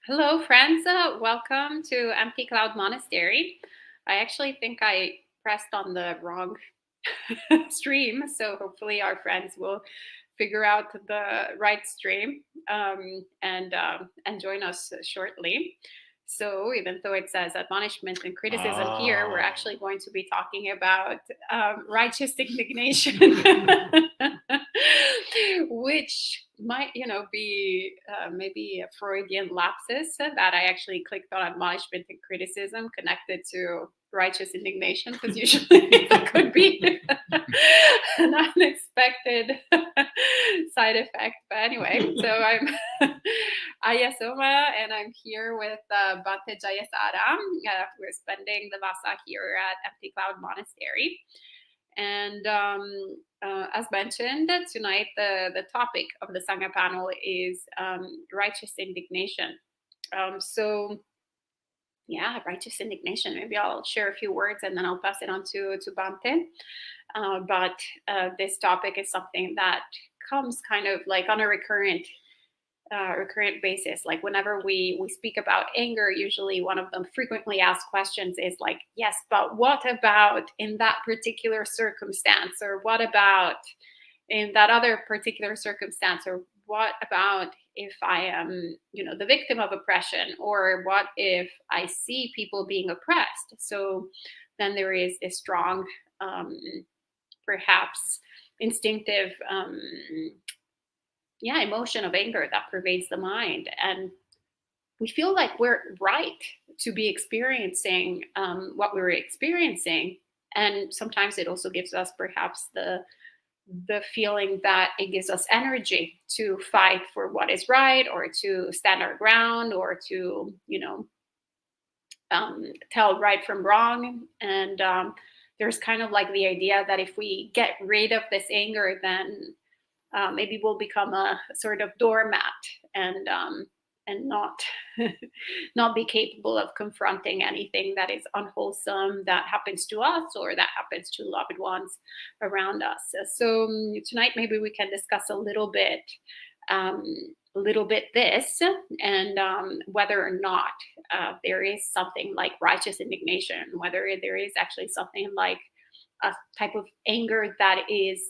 Hello, friends. Welcome to Empty Cloud Monastery. I actually think I pressed on the wrong stream, so hopefully our friends will figure out the right stream and join us shortly. So even though it says admonishment and criticism here, we're Oh, actually going to be talking about righteous indignation, which might, be maybe a Freudian lapsus that I actually clicked on admonishment and criticism connected to righteous indignation, because usually that could be an unexpected side effect. But anyway, so I'm Ayasoma, and I'm here with Bhante Jayasara. We're spending the Vasa here at Empty Cloud Monastery. And as mentioned, tonight the topic of the Sangha panel is righteous indignation. So yeah, righteous indignation. Maybe I'll share a few words and then I'll pass it on to Bante. But this topic is something that comes kind of like on a recurrent basis. Like whenever we speak about anger, usually one of them frequently asked questions is like, yes, but what about in that particular circumstance, or what about in that other particular circumstance, or what about if I am, the victim of oppression, or what if I see people being oppressed? So then there is a strong, perhaps instinctive, emotion of anger that pervades the mind, and we feel like we're right to be experiencing what we're experiencing. And sometimes it also gives us perhaps the feeling that it gives us energy to fight for what is right, or to stand our ground, or to tell right from wrong. And there's kind of like the idea that if we get rid of this anger, then maybe we'll become a sort of doormat, and not not be capable of confronting anything that is unwholesome that happens to us or that happens to loved ones around us. So tonight maybe we can discuss um, a little bit this, and whether or not there is something like righteous indignation, whether there is actually something like a type of anger that is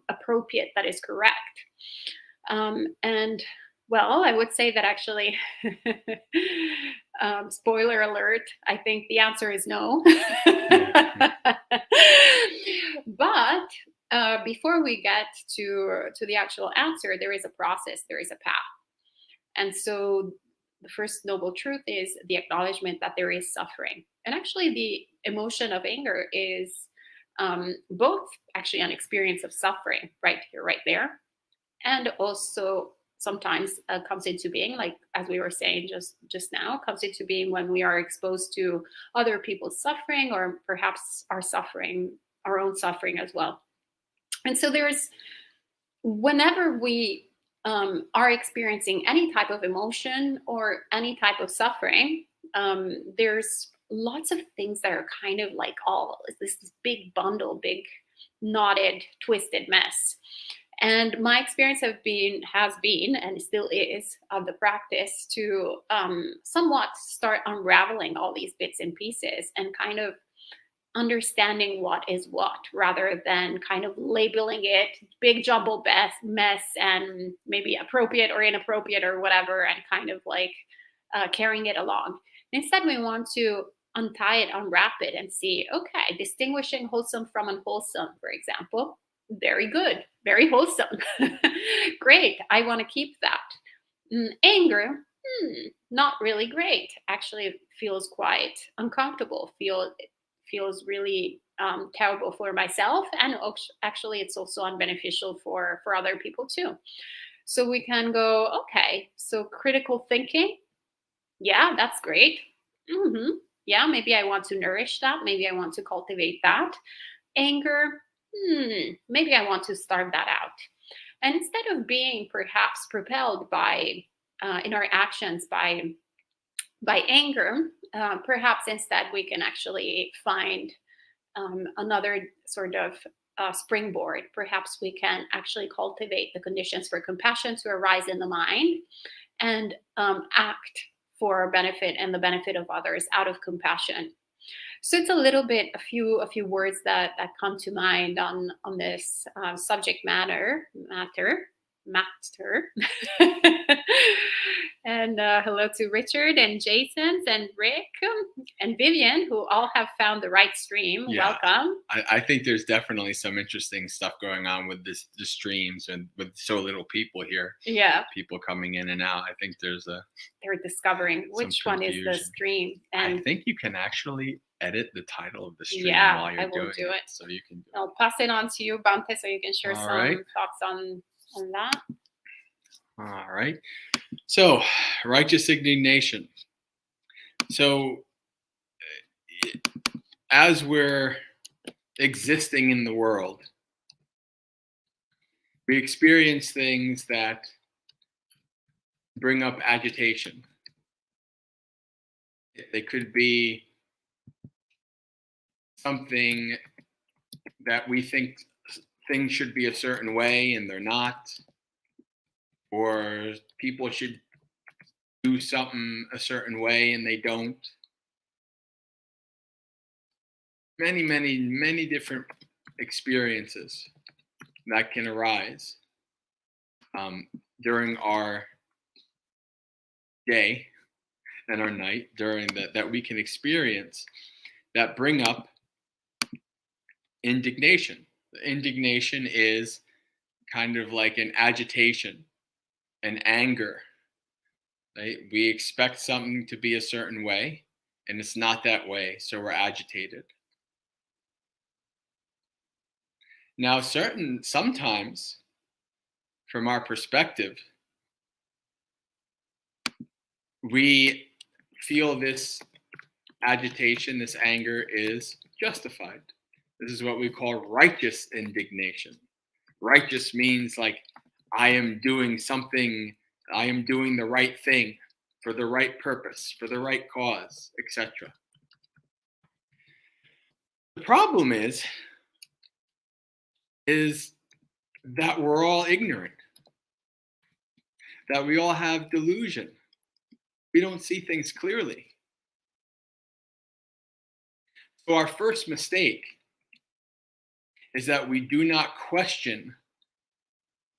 appropriate, that is correct. And well, I would say that actually, spoiler alert, I think the answer is no. yeah. But before we get to the actual answer, there is a process, there is a path. And so the first noble truth is the acknowledgement that there is suffering. And actually, the emotion of anger is both actually an experience of suffering right here, right there, and also sometimes comes into being, like as we were saying just now, comes into being when we are exposed to other people's suffering, or perhaps our own suffering as well. And so there's, whenever we are experiencing any type of emotion or any type of suffering, there's lots of things that are kind of like all this big bundle, big knotted, twisted mess. And my experience has been and still is of the practice to somewhat start unraveling all these bits and pieces, and kind of understanding what is what, rather than kind of labeling it big jumble mess, and maybe appropriate or inappropriate or whatever, and kind of like carrying it along. Instead, we want to untie it, unwrap it, and see, okay, distinguishing wholesome from unwholesome, for example. Very good, very wholesome. Great, I want to keep that. Anger, not really great. Actually, it feels quite uncomfortable. Feels really terrible for myself, and actually, it's also unbeneficial for other people too. So we can go, okay, so critical thinking, yeah, that's great. hmm Yeah, maybe I want to nourish that. Maybe I want to cultivate that. Anger, maybe I want to starve that out. And instead of being perhaps propelled by in our actions by anger, perhaps instead we can actually find another sort of springboard. Perhaps we can actually cultivate the conditions for compassion to arise in the mind, and act for benefit and the benefit of others out of compassion. So it's a little bit a few words that come to mind on this subject matter. And hello to Richard and Jason and Rick and Vivian, who all have found the right stream. Yeah. Welcome. I think there's definitely some interesting stuff going on with the streams and with so little people here. Yeah. People coming in and out. I think they're discovering which one is the stream. And I think you can actually edit the title of the stream while you're doing it. So you can. I'll pass it on to you, Bante, so you can share some thoughts on that. All right. So, righteous indignation. So, as we're existing in the world, we experience things that bring up agitation. They could be something that we think things should be a certain way and they're not, or people should do something a certain way and they don't. Many, many, many different experiences that can arise during our day and our night, during that we can experience, that bring up indignation. Indignation is kind of like an agitation, an anger. Right? We expect something to be a certain way, and it's not that way, so we're agitated. Now, sometimes, from our perspective, we feel this agitation, this anger is justified. This is what we call righteous indignation. Righteous means like, I am doing something, I am doing the right thing for the right purpose, for the right cause, etc. The problem is that we're all ignorant, that we all have delusion. We don't see things clearly. So our first mistake is that we do not question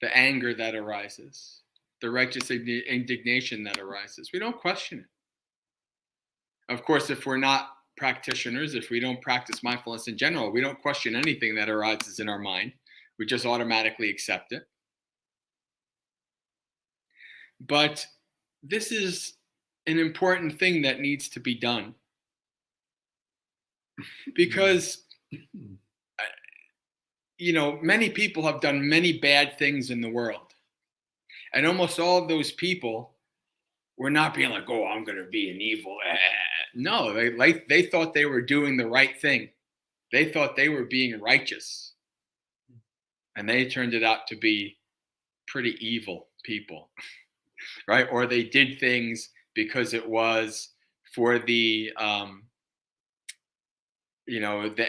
the anger that arises, the righteous indignation that arises. We don't question it. Of course, if we're not practitioners, if we don't practice mindfulness in general, we don't question anything that arises in our mind. We just automatically accept it. But this is an important thing that needs to be done, because many people have done many bad things in the world, and almost all of those people were not being like, oh, I'm going to be an evil. No, they thought they were doing the right thing. They thought they were being righteous, and they turned it out to be pretty evil people, right? Or they did things because it was for the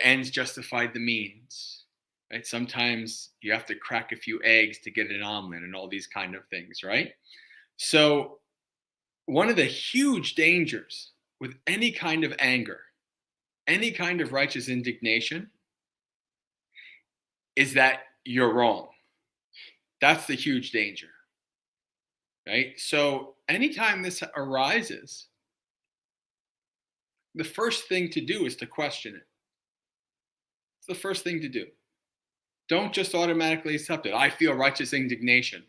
ends justified the means, right? Sometimes you have to crack a few eggs to get an omelet and all these kind of things, right? So one of the huge dangers with any kind of anger, any kind of righteous indignation, is that you're wrong. That's the huge danger, right? So anytime this arises, the first thing to do is to question it. It's the first thing to do. Don't just automatically accept it. I feel righteous indignation.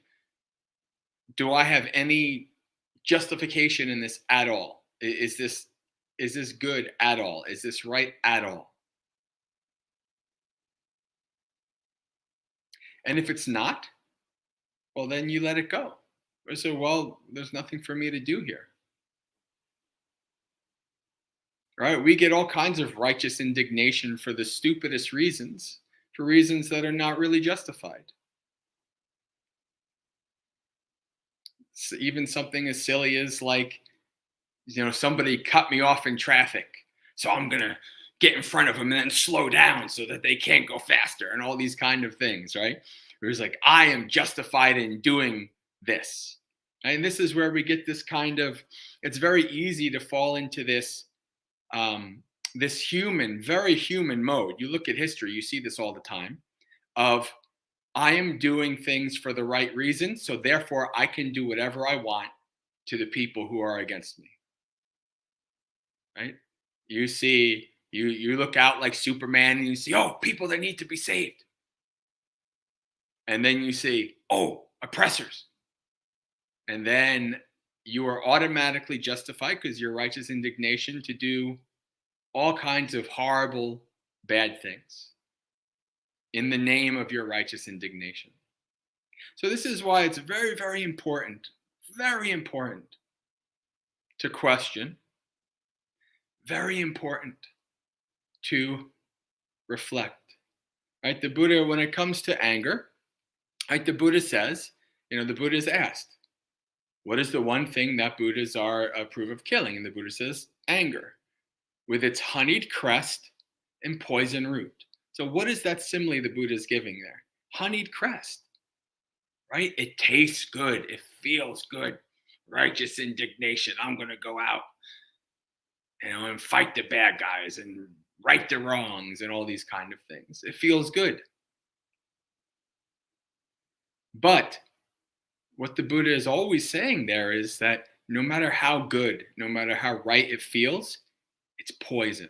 Do I have any justification in this at all? Is this good at all? Is this right at all? And if it's not, well, then you let it go. So, well, there's nothing for me to do here. Right? We get all kinds of righteous indignation for the stupidest reasons, for reasons that are not really justified. So even something as silly as like, somebody cut me off in traffic, so I'm going to get in front of them and then slow down so that they can't go faster, and all these kind of things, right? Where it's like, I am justified in doing this. And this is where we get this kind of it's very easy to fall into this this human, very human mode. You look at history, you see this all the time, of I am doing things for the right reason, so therefore I can do whatever I want to the people who are against me. Right? You look out like Superman and you see, oh, people that need to be saved. And then you see, oh, oppressors. And then you are automatically justified, because your righteous indignation, to do all kinds of horrible, bad things in the name of your righteous indignation. So this is why it's very, very important to question, very important to reflect, right? The Buddha, when it comes to anger, right, the Buddha says, the Buddha is asked, what is the one thing that Buddhas approve of killing? And the Buddha says, anger, with its honeyed crest and poison root. So what is that simile the Buddha is giving there? Honeyed crest, right? It tastes good. It feels good. Righteous indignation. I'm going to go out, and fight the bad guys and right the wrongs and all these kind of things. It feels good. But what the Buddha is always saying there is that no matter how good, no matter how right it feels, it's poison.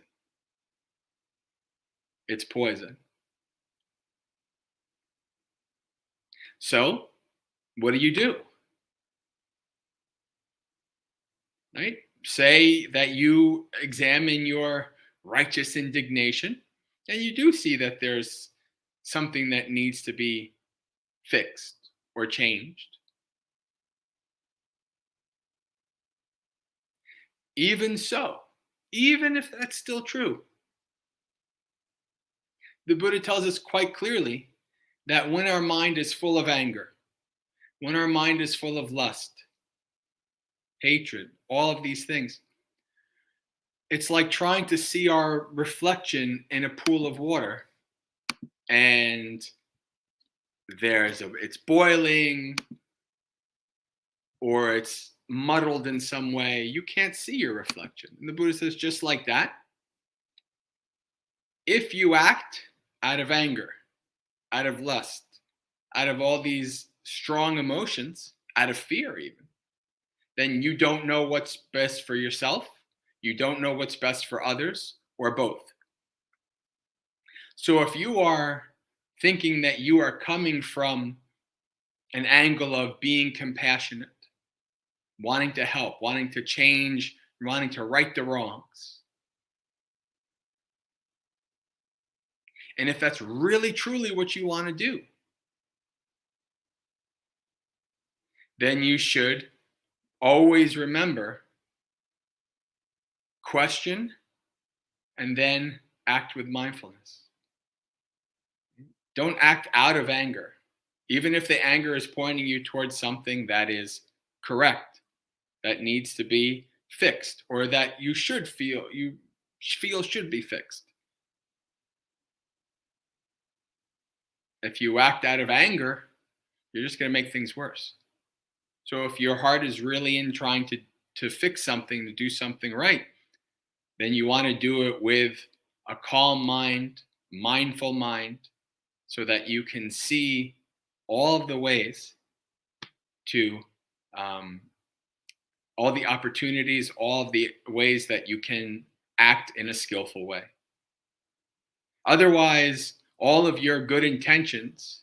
It's poison. So, what do? Right? Say that you examine your righteous indignation, and you do see that there's something that needs to be fixed or changed. Even so, even if that's still true, the Buddha tells us quite clearly that when our mind is full of anger, when our mind is full of lust, hatred, all of these things, it's like trying to see our reflection in a pool of water, and it's boiling, or it's muddled in some way. You can't see your reflection. And the Buddha says, just like that, if you act out of anger, out of lust, out of all these strong emotions, out of fear even, then you don't know what's best for yourself, you don't know what's best for others, or both. So if you are thinking that you are coming from an angle of being compassionate, wanting to help, wanting to change, wanting to right the wrongs, and if that's really truly what you want to do, then you should always remember, question, and then act with mindfulness. Don't act out of anger, even if the anger is pointing you towards something that is correct, that needs to be fixed, or that you feel should be fixed. If you act out of anger, you're just going to make things worse. So if your heart is really in trying to fix something, to do something right, then you want to do it with a calm mind, mindful mind, so that you can see all of the ways to, all the opportunities, all of the ways that you can act in a skillful way. Otherwise, all of your good intentions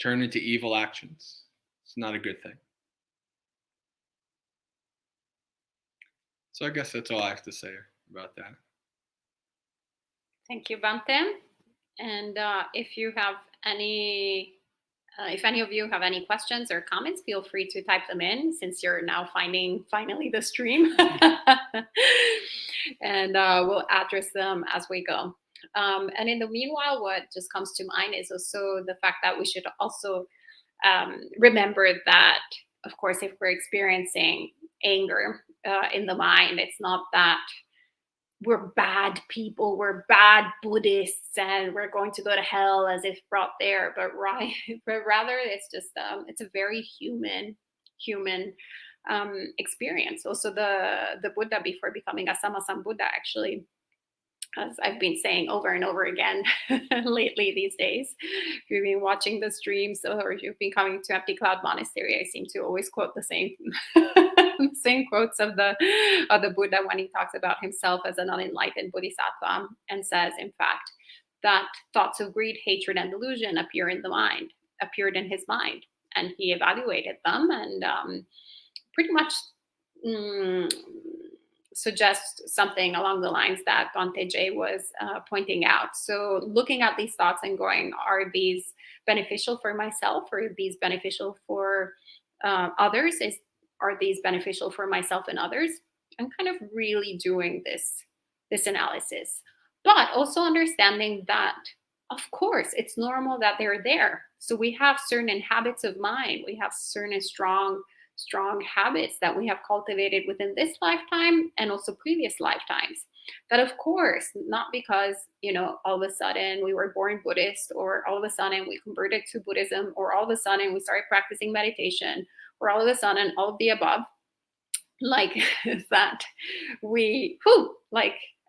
turn into evil actions. It's not a good thing. So I guess that's all I have to say about that. Thank you, Bante. And if any of you have any questions or comments, feel free to type them in, since you're now finding finally the stream. And we'll address them as we go. And in the meanwhile, what just comes to mind is also the fact that we should also remember that, of course, if we're experiencing anger in the mind, it's not that we're bad people, we're bad Buddhists, and we're going to go to hell as if brought there, but rather it's just it's a very human experience. Also, the Buddha, before becoming a Sammasambuddha, actually, as I've been saying over and over again lately these days, if you've been watching the streams or if you've been coming to Empty Cloud Monastery, I seem to always quote the same same quotes of the Buddha when he talks about himself as an unenlightened bodhisattva, and says, in fact, that thoughts of greed, hatred, and delusion appeared in his mind, and he evaluated them and pretty much suggest something along the lines that Bante J was pointing out. So looking at these thoughts and going, are these beneficial for myself, or are these beneficial for others? Are these beneficial for myself and others? And kind of really doing this analysis. But also understanding that, of course, it's normal that they're there. So we have certain habits of mind. We have certain strong habits that we have cultivated within this lifetime and also previous lifetimes. That, of course, not because, all of a sudden we were born Buddhist, or all of a sudden we converted to Buddhism, or all of a sudden we started practicing meditation, or all of a sudden all of the above, like that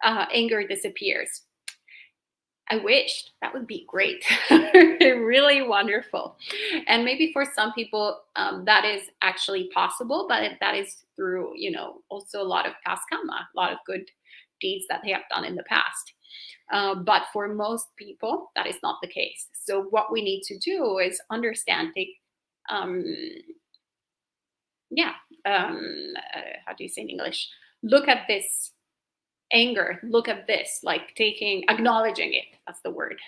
anger disappears. I wished that would be great. Really wonderful. And maybe for some people that is actually possible, but that is through, also a lot of past karma, a lot of good deeds that they have done in the past. But for most people, that is not the case. So what we need to do is understand, how do you say in English? Look at this anger, look at this, like acknowledging it. That's the word.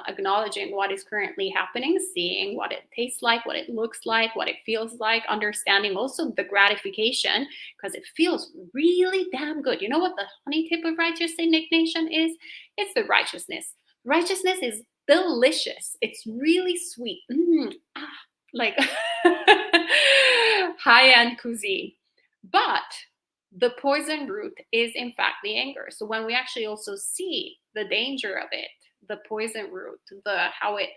Acknowledging what is currently happening, seeing what it tastes like, what it looks like, what it feels like, understanding also the gratification, because it feels really damn good. You know what the honey tip of righteous indignation is? It's the righteousness. Righteousness is delicious. It's really sweet. Like high-end cuisine. But the poison root is, in fact, the anger. So when we actually also see the danger of it, the poison root, how it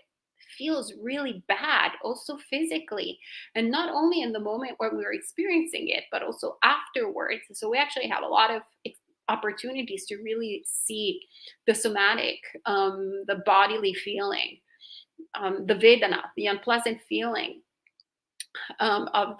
feels really bad, also physically, and not only in the moment when we're experiencing it, but also afterwards. So we actually have a lot of opportunities to really see the somatic, the bodily feeling, the Vedana, the unpleasant feeling of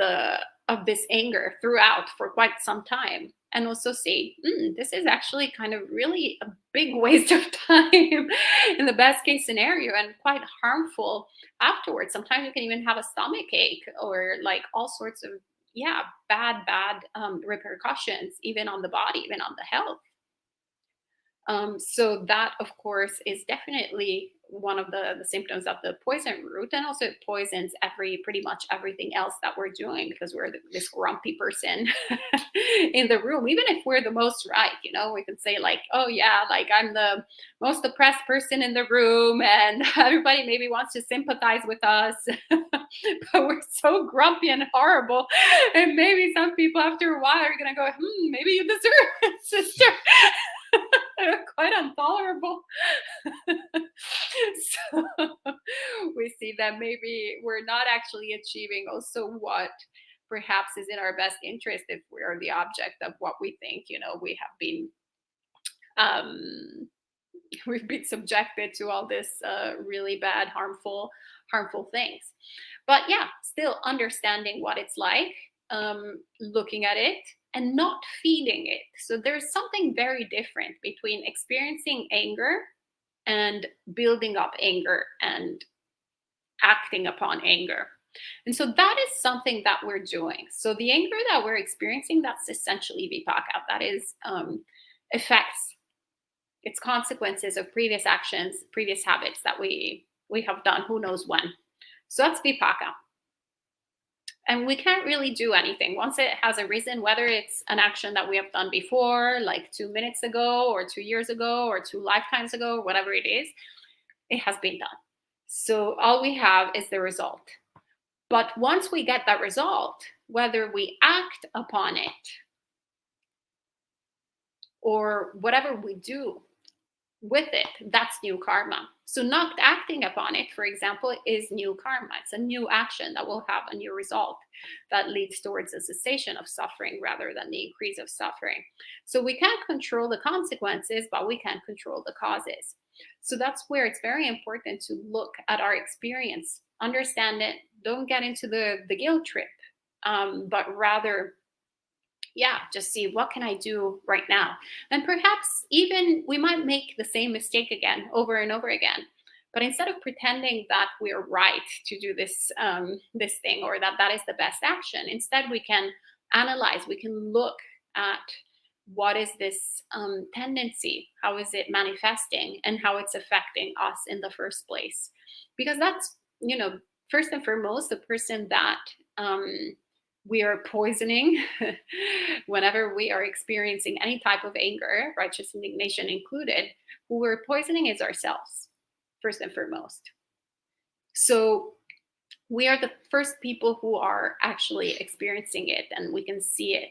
this anger throughout for quite some time, and also say, this is actually kind of really a big waste of time in the best case scenario, and quite harmful afterwards. Sometimes you can even have a stomach ache, or like all sorts of bad repercussions, even on the body, even on the health. So that, of course, is definitely one of the symptoms of the poison root, and also it poisons pretty much everything else that we're doing, because we're this grumpy person in the room. Even if we're the most right, we can say like, oh yeah, like I'm the most depressed person in the room, and everybody maybe wants to sympathize with us, but we're so grumpy and horrible, and maybe some people after a while are gonna go, maybe you deserve it, sister. Quite intolerable. So we see that maybe we're not actually achieving also what perhaps is in our best interest, if we are the object of what we think. We have been we've been subjected to all this really bad, harmful things. But still understanding what it's like, looking at it, and not feeding it. So there's something very different between experiencing anger and building up anger and acting upon anger. And so that is something that we're doing. So the anger that we're experiencing, that's essentially vipaka. That is effects, it's consequences of previous actions, previous habits that we have done, who knows when. So that's vipaka. And we can't really do anything once it has arisen, whether it's an action that we have done before, like 2 minutes ago, or 2 years ago, or 2 lifetimes ago, whatever it is, it has been done. So all we have is the result. But once we get that result, whether we act upon it or whatever we do, with it, that's new karma. So not acting upon it, for example, is new karma. It's a new action that will have a new result that leads towards a cessation of suffering rather than the increase of suffering. So we can't control the consequences, but we can control the causes. So that's where it's very important to look at our experience, understand it, don't get into the guilt trip, but rather, yeah, just see what can I do right now. And perhaps even we might make the same mistake again over and over again. But instead of pretending that we're right to do this thing, or that that is the best action, instead we can analyze, we can look at what is this tendency, how is it manifesting, and how it's affecting us in the first place. Because that's, first and foremost, the person that we are poisoning whenever we are experiencing any type of anger, righteous indignation included, who we're poisoning is ourselves, first and foremost. So we are the first people who are actually experiencing it, and we can see it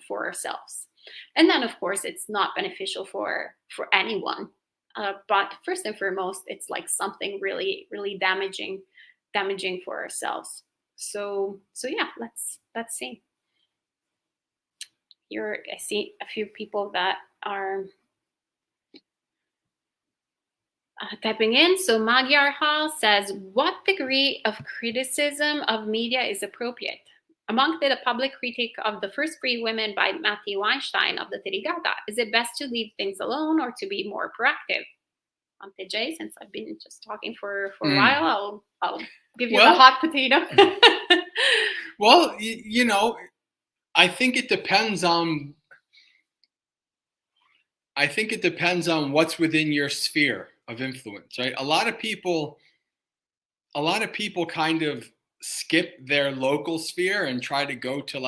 for ourselves. And then, of course, it's not beneficial for anyone. But first and foremost, it's like something really, really damaging for ourselves. So yeah, let's see. Here I see a few people that are typing in. So Magyar Hall says, what degree of criticism of media is appropriate? Among the public critique of the first free women by Matthew Weinstein of the Tirigata, is it best to leave things alone or to be more proactive? Ante J, since I've been just talking for a while, I'll give you the hot potato. Well, I think it depends on what's within your sphere of influence, right? A lot of people kind of skip their local sphere and try to go to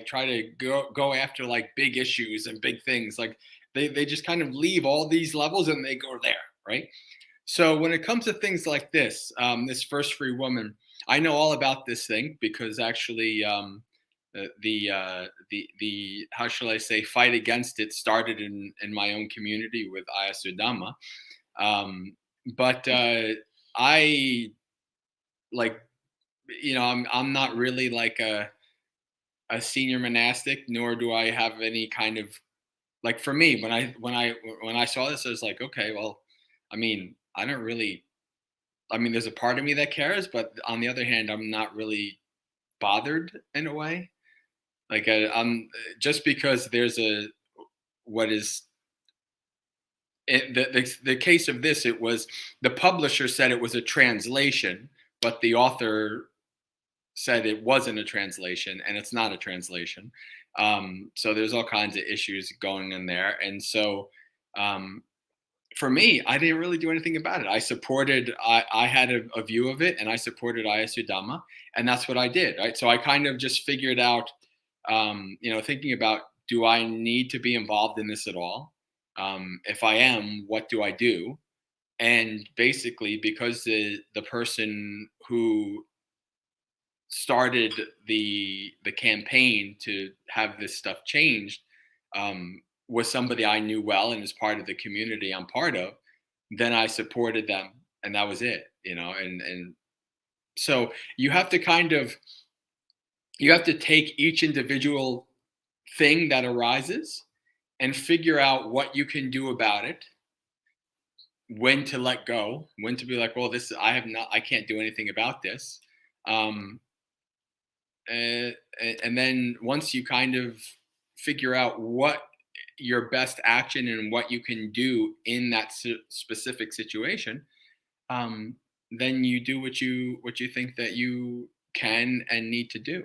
try to go after like big issues and big things. Like they just kind of leave all these levels and they go there, right? So when it comes to things like this, this first free woman, I know all about this thing because actually the how shall I say, fight against it started in my own community with Ayasudama. But I like, I'm not really like a senior monastic, nor do I have any kind of, like, for me, when I saw this, I was like, okay, well, I mean, I don't really, I mean, there's a part of me that cares, but on the other hand, I'm not really bothered in a way. Like I'm just because there's what is the case of this, it was the publisher said it was a translation, but the author said it wasn't a translation, and it's not a translation. So there's all kinds of issues going in there, and so for me, I didn't really do anything about it. I had a view of it, and I supported Ayasudama, and that's what I did. Right, so I kind of just figured out, thinking about, do I need to be involved in this at all? If I am, what do I do? And basically, because the person who started the campaign to have this stuff changed was somebody I knew well and is part of the community I'm part of, then I supported them, and that was it. And so you have to take each individual thing that arises and figure out what you can do about it, when to let go, when to be like, well, I can't do anything about this. And then once you kind of figure out what your best action and what you can do in that specific situation, then you do what you think that you can and need to do.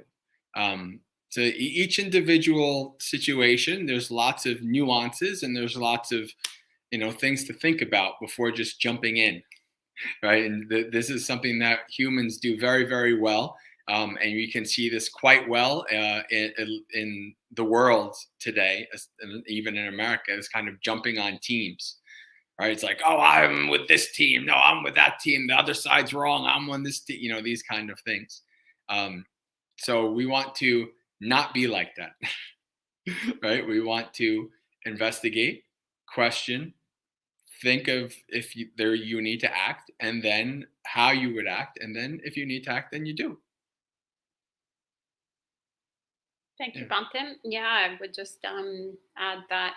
So each individual situation, there's lots of nuances and there's lots of things to think about before just jumping in, right? And this is something that humans do very, very well. And you can see this quite well in the world today, even in America, is kind of jumping on teams, right? It's like, oh, I'm with this team. No, I'm with that team. The other side's wrong. I'm on this team, these kind of things. So we want to not be like that, right? We want to investigate, question, think of if you need to act, and then how you would act, and then if you need to act, then you do. Thank you, Yeah. Bantim. Yeah, I would just add that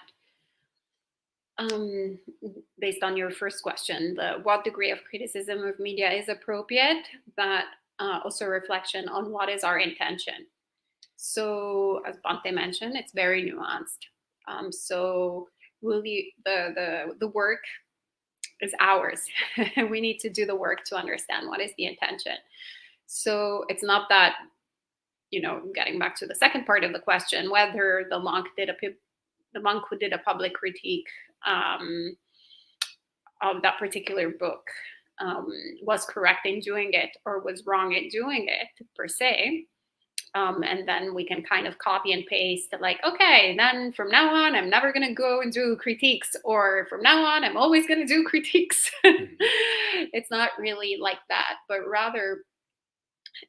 based on your first question, what degree of criticism of media is appropriate, that also reflection on what is our intention. So, as Bante mentioned, it's very nuanced. So, really, the work is ours. We need to do the work to understand what is the intention. So, it's not that, getting back to the second part of the question, whether the monk who did a public critique of that particular book was correct in doing it or was wrong in doing it per se. And then we can kind of copy and paste like, okay, then from now on, I'm never going to go and do critiques, or from now on, I'm always going to do critiques. It's not really like that, but rather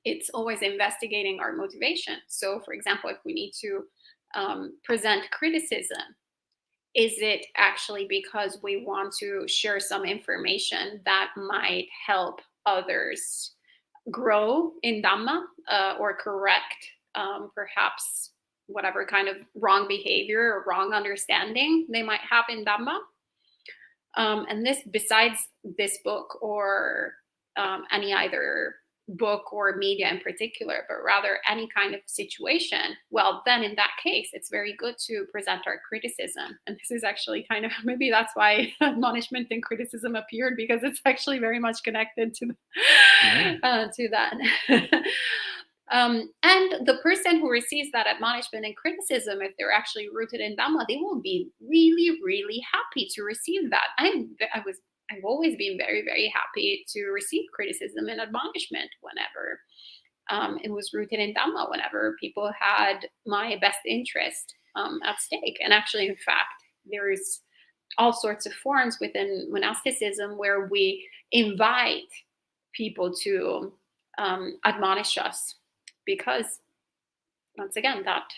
it's always investigating our motivation. So, for example, if we need to present criticism, is it actually because we want to share some information that might help others grow in Dhamma, or correct perhaps whatever kind of wrong behavior or wrong understanding they might have in Dhamma? And this, besides this book or any other book or media in particular, but rather any kind of situation, well, then in that case, it's very good to present our criticism. And this is actually kind of, maybe that's why admonishment and criticism appeared, because it's actually very much connected to that. And the person who receives that admonishment and criticism, if they're actually rooted in Dhamma, they will be really, really happy to receive that. I've always been very, very happy to receive criticism and admonishment whenever it was rooted in Dhamma, whenever people had my best interest at stake. And actually, in fact, there is all sorts of forms within monasticism where we invite people to admonish us, because once again, that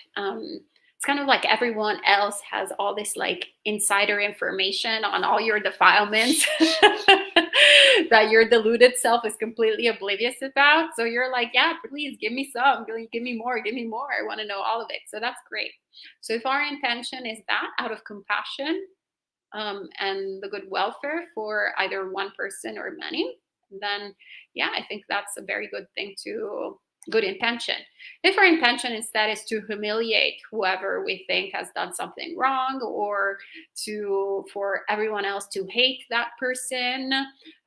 it's kind of like everyone else has all this like insider information on all your defilements that your deluded self is completely oblivious about. So you're like, yeah, please give me some, give me more, I want to know all of it. So that's great. So if our intention is that out of compassion and the good welfare for either one person or many, then yeah, I think that's a very good thing good intention. If our intention instead is to humiliate whoever we think has done something wrong, or for everyone else to hate that person,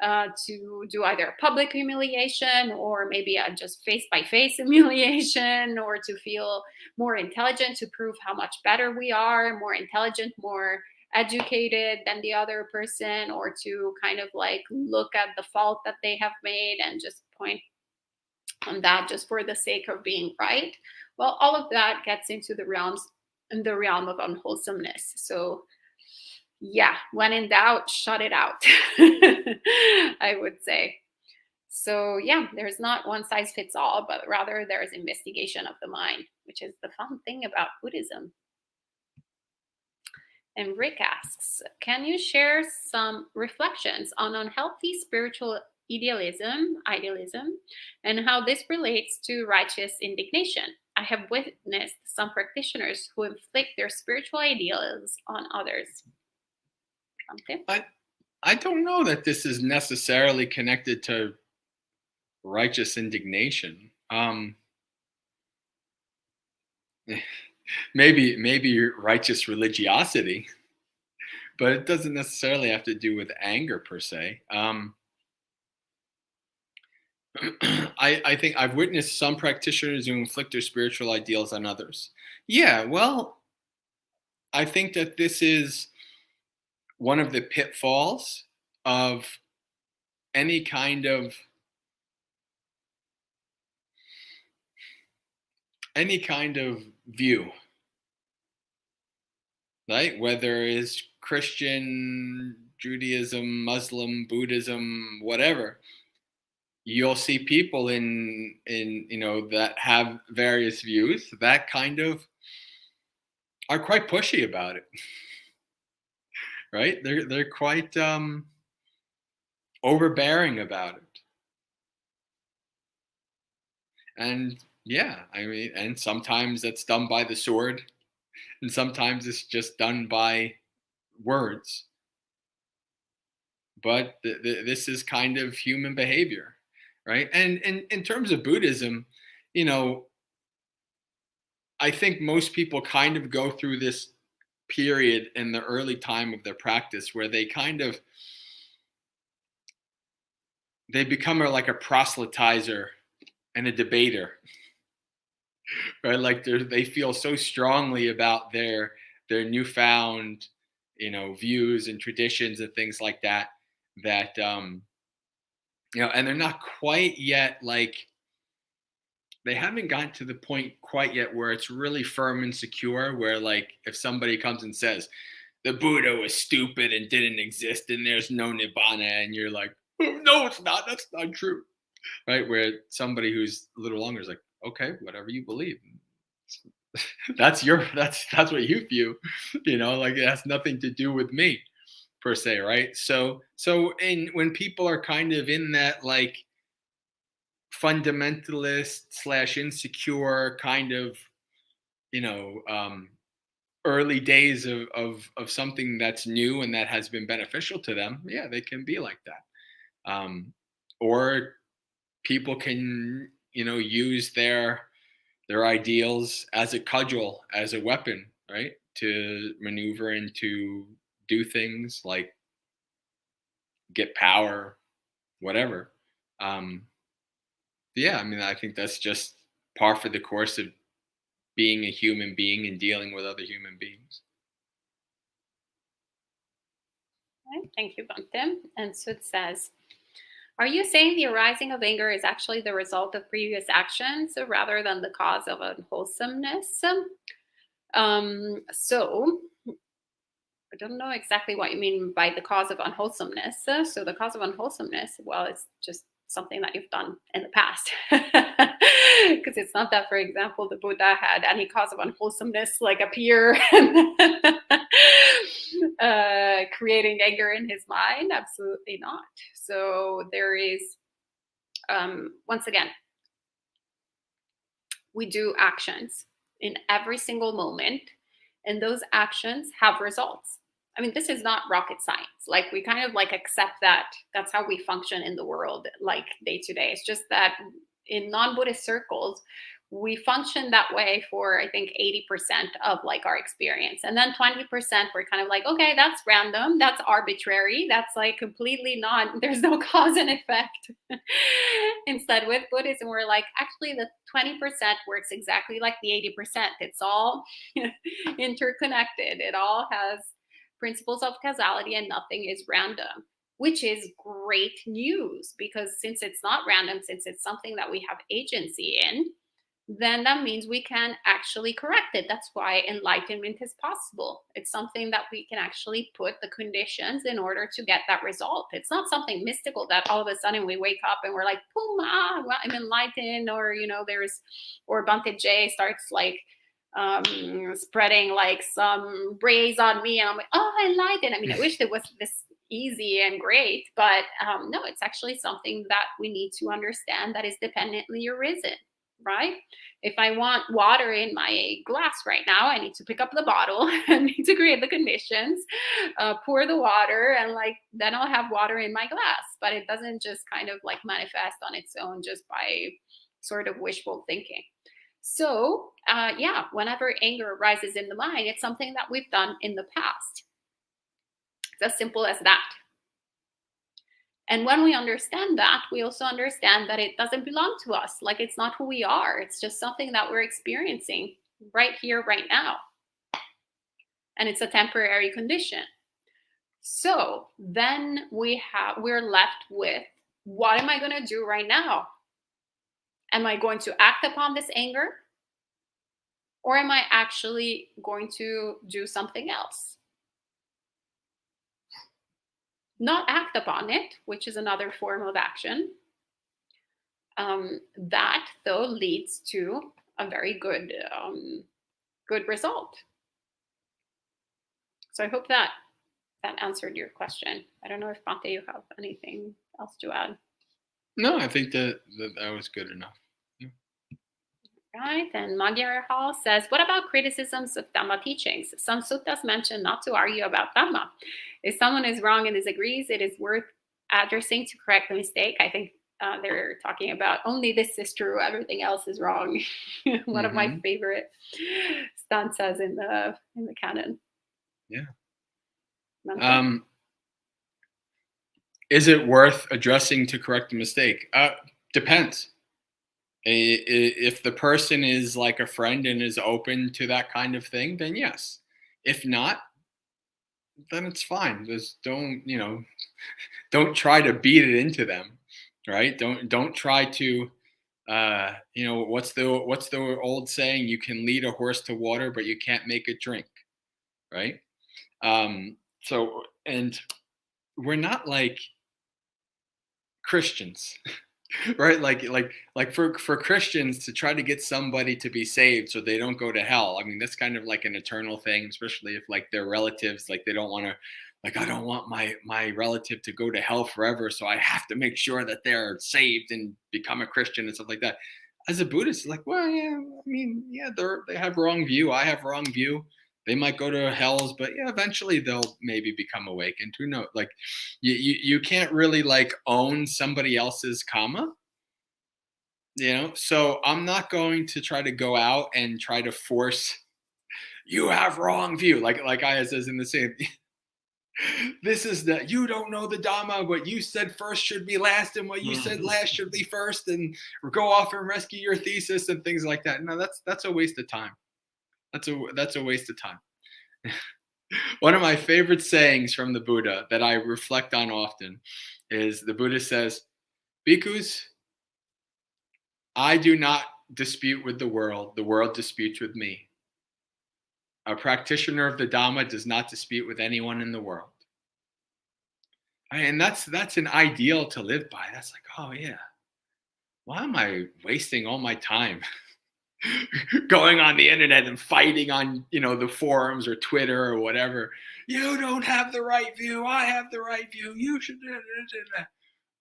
to do either a public humiliation or maybe a just face-by-face humiliation, or to feel more intelligent, to prove how much better we are, more intelligent, more educated than the other person, or to kind of like look at the fault that they have made and just point on that just for the sake of being right, well, all of that gets into the realm of unwholesomeness. So yeah, when in doubt, shut it out. I would say. So yeah, there's not one size fits all, but rather there's investigation of the mind, which is the fun thing about Buddhism. And Rick asks, can you share some reflections on unhealthy spiritual idealism, and how this relates to righteous indignation? I have witnessed some practitioners who inflict their spiritual ideals on others. I don't know that this is necessarily connected to righteous indignation. Maybe righteous religiosity, but it doesn't necessarily have to do with anger per se. I think I've witnessed some practitioners who inflict their spiritual ideals on others. Yeah, well, I think that this is one of the pitfalls of any kind of view, right? Whether it's Christian, Judaism, Muslim, Buddhism, whatever, you'll see people in that have various views that kind of are quite pushy about it. right? They're quite overbearing about it. And yeah, I mean, and sometimes that's done by the sword, and sometimes it's just done by words. But this is kind of human behavior, right? And in terms of Buddhism, you know, I think most people kind of go through this period in the early time of their practice where they kind of they become like a proselytizer and a debater, right? Like they feel so strongly about their newfound, views and traditions and things like that, that and they're not quite yet, like, they haven't gotten to the point quite yet where it's really firm and secure, where, like, if somebody comes and says the Buddha was stupid and didn't exist and there's no nibbana, and you're like, "Oh, no, it's not, that's not true," right? Where somebody who's a little longer is like, okay, whatever you believe, that's what you view, like, it has nothing to do with me, per se, right? So and when people are kind of in that, like, fundamentalist slash insecure kind of, you know um early days of something that's new and that has been beneficial to them, yeah, they can be like that. Or people can, use their ideals as a cudgel, as a weapon, right, to maneuver and to do things like get power, whatever. um yeah, I mean, I think that's just par for the course of being a human being and dealing with other human beings. Right, thank you, Bante. And so it says, are you saying the arising of anger is actually the result of previous actions rather than the cause of unwholesomeness? So I don't know exactly what you mean by the cause of unwholesomeness. So the cause of unwholesomeness, well, it's just something that you've done in the past. Because it's not that, for example, the Buddha had any cause of unwholesomeness like appear creating anger in his mind. Absolutely not. So there is, once again, we do actions in every single moment, and those actions have results. I mean, this is not rocket science. Like, we kind of like accept that that's how we function in the world, like day to day. It's just that in non-Buddhist circles, we function that way for, I think, 80% of like our experience. And then 20% we're kind of like, okay, that's random, that's arbitrary, that's like completely not, there's no cause and effect. Instead, with Buddhism, we're like, actually, the 20% works exactly like the 80%. It's all interconnected. It all has principles of causality and nothing is random, which is great news, because since it's not random, since it's something that we have agency in, then that means we can actually correct it. That's why enlightenment is possible. It's something that we can actually put the conditions in order to get that result. It's not something mystical that all of a sudden we wake up and we're like, boom, well, I'm enlightened, or, or Bante J starts like spreading like some rays on me and I'm like, oh, enlightened. I mean, I wish it was this easy and great, but no, it's actually something that we need to understand that is dependently arisen. Right? If I want water in my glass right now, I need to pick up the bottle and need to create the conditions, pour the water, and like then I'll have water in my glass. But it doesn't just kind of like manifest on its own just by sort of wishful thinking. So yeah, whenever anger arises in the mind, it's something that we've done in the past. It's as simple as that. And when we understand that, we also understand that it doesn't belong to us. Like, it's not who we are. It's just something that we're experiencing right here, right now. And it's a temporary condition. So then we're left with, what am I going to do right now? Am I going to act upon this anger? Or am I actually going to do something else? Not act upon it, which is another form of action. That though leads to a very good result. So I hope that that answered your question. I don't know if Bhante, you have anything else to add. No, I think that was good enough. Right, and Magyar Hall says, what about criticisms of Dhamma teachings? Some suttas mention not to argue about Dhamma. If someone is wrong and disagrees, it is worth addressing to correct the mistake. I think they're talking about only this is true, everything else is wrong. One of my favorite stanzas in the canon. Yeah. Is it worth addressing to correct the mistake? Depends. If the person is like a friend and is open to that kind of thing, then yes. If not, then it's fine. Just don't try to beat it into them, right? Don't try to, what's the old saying? You can lead a horse to water, but you can't make it drink, right? So, and we're not like Christians. Right, like for Christians to try to get somebody to be saved so they don't go to hell. I mean, that's kind of like an eternal thing, especially if like their relatives, like they don't want to, like, I don't want my relative to go to hell forever, so I have to make sure that they're saved and become a Christian and stuff like that. As a Buddhist, like, well, yeah, I mean, yeah, they have wrong view. I have wrong view. They might go to hells, but yeah, eventually they'll maybe become awakened. Who knows? Like, you can't really like own somebody else's karma, So I'm not going to try to go out and try to force. You have wrong view, like Aya says in the same. This is you don't know the Dhamma. What you said first should be last, and what you said last should be first, and go off and rescue your thesis and things like that. No, that's a waste of time. That's a waste of time. One of my favorite sayings from the Buddha that I reflect on often is the Buddha says, "Bhikkhus, I do not dispute with the world disputes with me. A practitioner of the Dhamma does not dispute with anyone in the world." And that's an ideal to live by. That's like, oh yeah, why am I wasting all my time going on the internet and fighting on the forums or Twitter or whatever? You don't have the right view. I have the right view. You should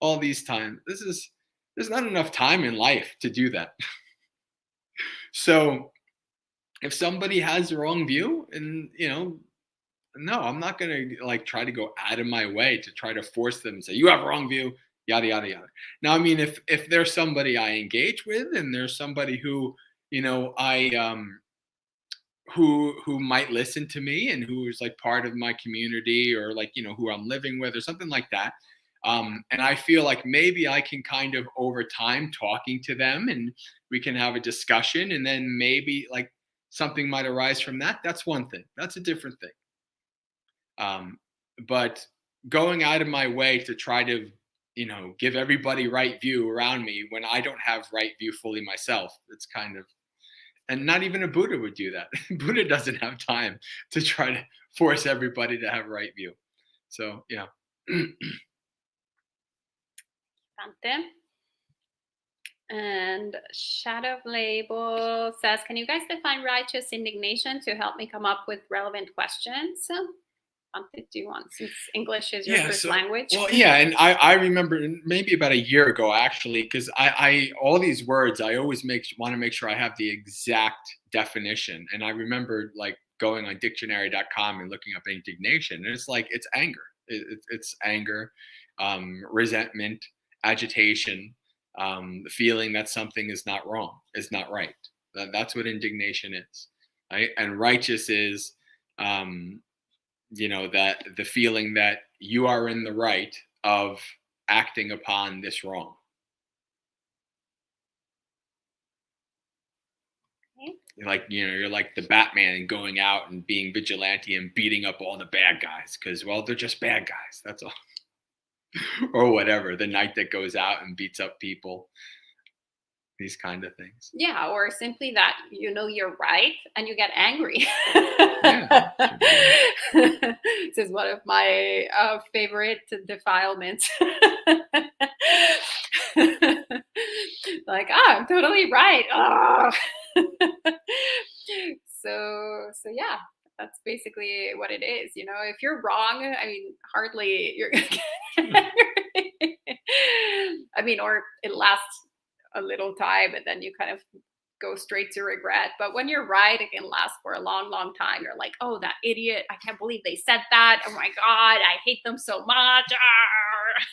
all these times. There's not enough time in life to do that. So if somebody has the wrong view, and no, I'm not gonna like try to go out of my way to try to force them and say you have a wrong view, yada yada yada. Now, I mean, if there's somebody I engage with, and there's somebody who I who might listen to me and who is like part of my community, or like who I'm living with or something like that, and I feel like maybe I can kind of over time talking to them, and we can have a discussion, and then maybe like something might arise from that. That's one thing. That's a different thing. But going out of my way to try to give everybody right view around me when I don't have right view fully myself, it's kind of, and not even a Buddha would do that. Buddha doesn't have time to try to force everybody to have right view. So yeah. Bhante. And Shadow Label says, can you guys define righteous indignation to help me come up with relevant questions? Bhante, do you want, since English is your first language? Well, yeah, and I remember maybe about a year ago, actually, because I all these words, I always want to make sure I have the exact definition. And I remember like going on dictionary.com and looking up indignation, and it's like, it's anger. It's anger, resentment, agitation, the feeling that something is not wrong, is not right. That's what indignation is, right? And righteous is, that the feeling that you are in the right of acting upon this wrong. Okay. You're like the Batman going out and being vigilante and beating up all the bad guys because, well, they're just bad guys. That's all. Or whatever, the knight that goes out and beats up people, these kind of things. Yeah, or simply that you're right and you get angry. Yeah. This is one of my favorite defilements. Like, I'm totally right. Oh. So yeah, That's basically what it is. If you're wrong, I mean, hardly you're gonna get I mean, or it lasts a little time and then you kind of go straight to regret. But when you're right, it can last for a long, long time. You're like, oh, that idiot. I can't believe they said that. Oh my God, I hate them so much.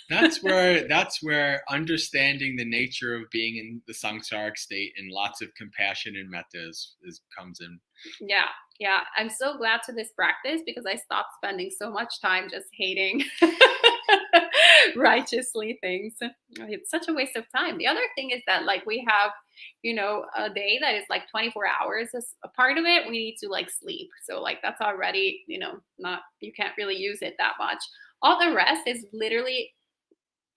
That's where understanding the nature of being in the samsaric state and lots of compassion and metta comes in. Yeah. I'm so glad to this practice because I stopped spending so much time just hating righteously things. It's such a waste of time. The other thing is that like we have, a day that is like 24 hours. As a part of it, we need to like sleep. So like that's already, not, you can't really use it that much. All the rest is literally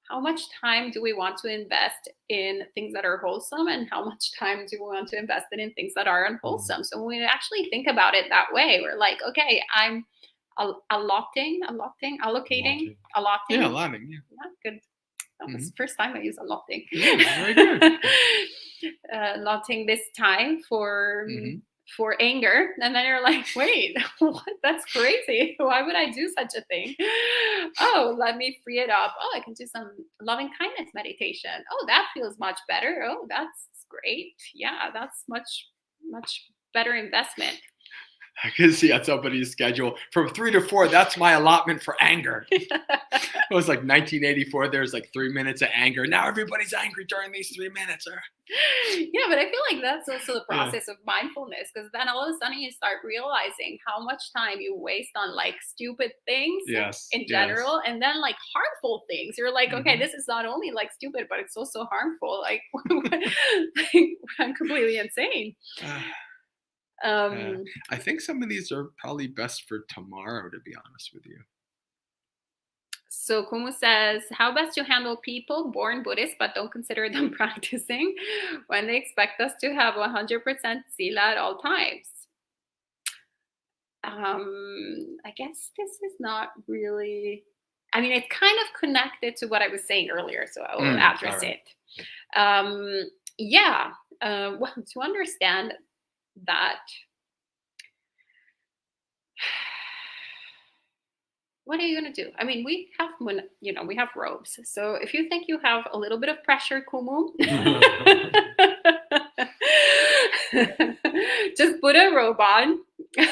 how much time do we want to invest in things that are wholesome and how much time do we want to invest in things that are unwholesome. So when we actually think about it that way, we're like, okay, I'm allocating. Yeah, allotting. Yeah. Not good. That was the first time I used allotting. Yeah, very good. Allotting this time for anger, and then you're like, wait, what? That's crazy. Why would I do such a thing? Oh, let me free it up. Oh, I can do some loving kindness meditation. Oh, that feels much better. Oh, that's great. Yeah, that's much better investment. I can see on somebody's schedule from 3 to 4. That's my allotment for anger. It was like 1984. There's like 3 minutes of anger. Now everybody's angry during these 3 minutes. Yeah, but I feel like that's also the process of mindfulness, because then all of a sudden you start realizing how much time you waste on like stupid things in general, and then like harmful things. You're like, okay, this is not only like stupid, but it's also harmful. Like, I'm completely insane. I think some of these are probably best for tomorrow, to be honest with you. So Kumu says, how best to handle people born Buddhist but don't consider them practicing when they expect us to have 100% sila at all times? I guess this is not really, I mean, it's kind of connected to what I was saying earlier, so I will address it. Well, to understand that, what are you going to do? I mean, we have robes. So if you think you have a little bit of pressure, Kumu, just put a robe on. As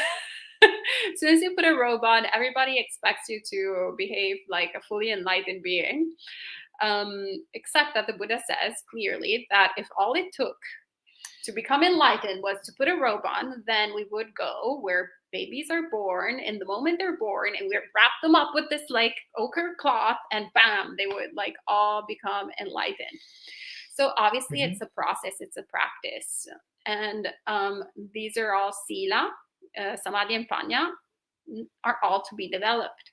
soon as you put a robe on, everybody expects you to behave like a fully enlightened being. Except that the Buddha says clearly that if all it took to become enlightened was to put a robe on, then we would go where babies are born, and the moment they're born, and we wrap them up with this like ochre cloth, and bam, they would like all become enlightened. So obviously it's a process, it's a practice. And these are all sila, samadhi and prajna are all to be developed.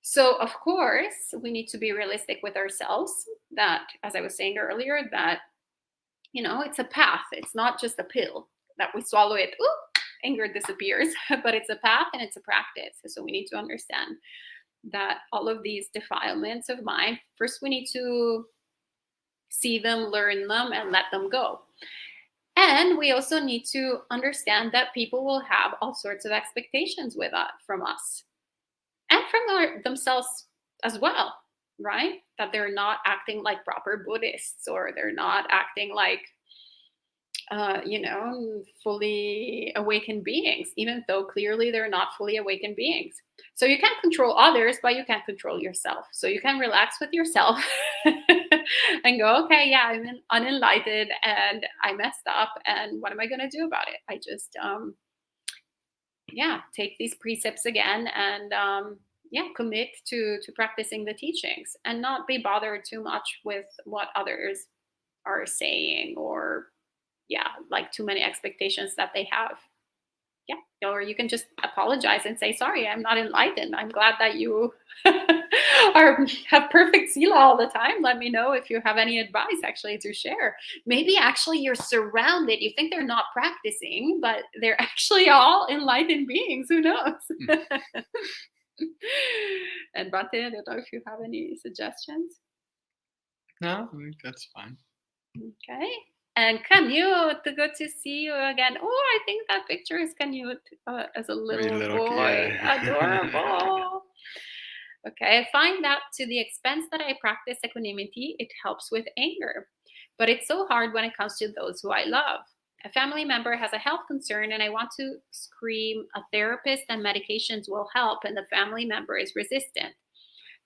So of course we need to be realistic with ourselves, that, as I was saying earlier, that it's a path. It's not just a pill that we swallow it, anger disappears, but it's a path and it's a practice. So we need to understand that all of these defilements of mind, first we need to see them, learn them, and let them go. And we also need to understand that people will have all sorts of expectations from us and from themselves as well, right? That they're not acting like proper Buddhists, or they're not acting like, fully awakened beings, even though clearly they're not fully awakened beings. So you can't control others, but you can't control yourself. So you can relax with yourself and go, okay, yeah, I'm unenlightened and I messed up. And what am I going to do about it? I just, take these precepts again and, commit to practicing the teachings and not be bothered too much with what others are saying, or like too many expectations that they have. Or you can just apologize and say, sorry, I'm not enlightened. I'm glad that you have perfect sila all the time. Let me know if you have any advice actually to share. Maybe actually you're surrounded. You think they're not practicing, but they're actually all enlightened beings. Who knows? And Bhante, I don't know if you have any suggestions. No, I think that's fine. Okay. And Canute, good to see you again. Oh, I think that picture is Canute as a little boy. Yeah. Adorable. Okay, I find that to the expense that I practice equanimity, it helps with anger. But it's so hard when it comes to those who I love. A family member has a health concern, and I want to scream, a therapist and medications will help, and the family member is resistant.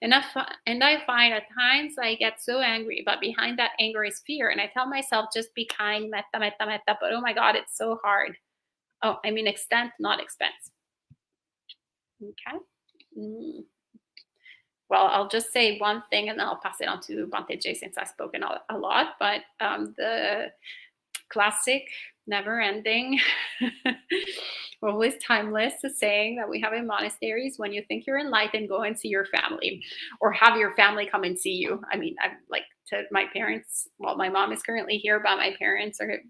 And I find at times I get so angry, but behind that anger is fear. And I tell myself, just be kind, metta, metta, metta. But oh my God, it's so hard. Oh, I mean, extent, not expense. Okay. Mm. Well, I'll just say one thing and then I'll pass it on to Bante J since I've spoken a lot. But the classic, never ending, always timeless saying that we have in monasteries: when you think you're enlightened, go and see your family, or have your family come and see you. I mean, I'm like, to my parents, well, my mom is currently here, but my parents are,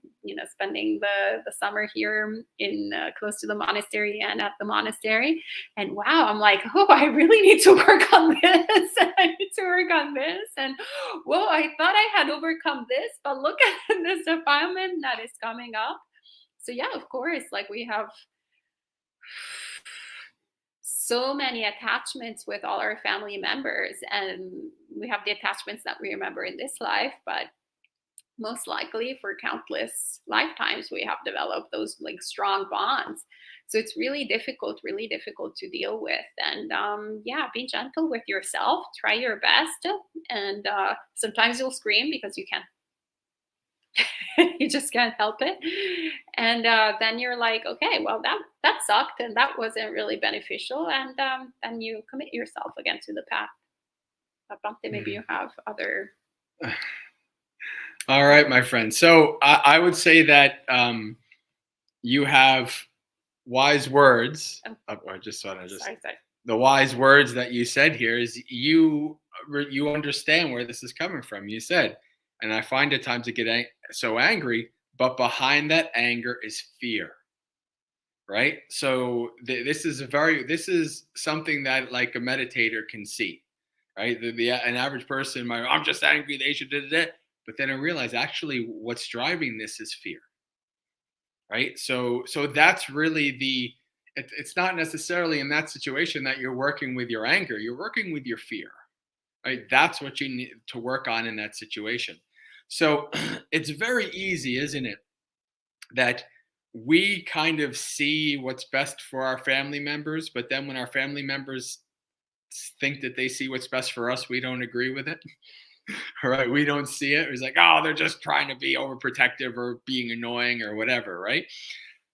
spending the summer here in close to the monastery and at the monastery. And wow, I'm like, oh, I really need to work on this. I need to work on this. And whoa, I thought I had overcome this, but look at this defilement that is coming up. So yeah, of course, like we have so many attachments with all our family members, and we have the attachments that we remember in this life, but most likely for countless lifetimes we have developed those like strong bonds. So it's really difficult to deal with. And yeah, be gentle with yourself, try your best, and sometimes you'll scream because you can't you just can't help it. And then you're like, okay, well, that sucked and that wasn't really beneficial. And then you commit yourself again to the path. But Bhante, maybe you have other. All right, my friend. So I would say that you have wise words. I just thought sorry. The wise words that you said here is you understand where this is coming from. You said, and I find at times to get so angry, but behind that anger is fear, right? So this is something that like a meditator can see, right? An average person might, I'm just angry, they should do that. But then I realize actually what's driving this is fear, right? So that's really it's not necessarily in that situation that you're working with your anger, you're working with your fear, right? That's what you need to work on in that situation. So it's very easy, isn't it, that we kind of see what's best for our family members, but then when our family members think that they see what's best for us, we don't agree with it. All right, we don't see it. It's like, oh, they're just trying to be overprotective or being annoying or whatever, right?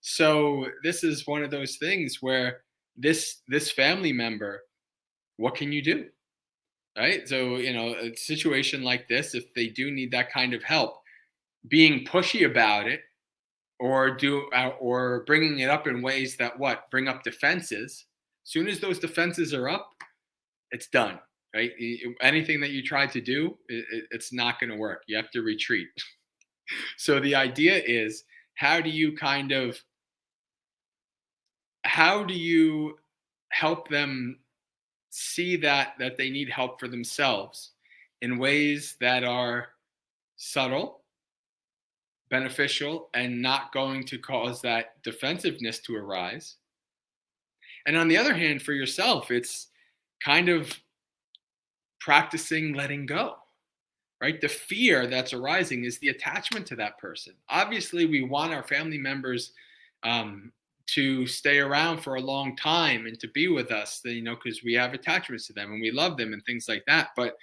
So this is one of those things where this family member, what can you do? Right? So, a situation like this, if they do need that kind of help, being pushy about it or bringing it up in ways that bring up defenses. As soon as those defenses are up, it's done, right? Anything that you try to do, it's not going to work. You have to retreat. So the idea is, how do you help them see that they need help for themselves in ways that are subtle, beneficial, and not going to cause that defensiveness to arise. And on the other hand, for yourself, it's kind of practicing letting go, right? The fear that's arising is the attachment to that person. Obviously, we want our family members to stay around for a long time and to be with us, because we have attachments to them and we love them and things like that. But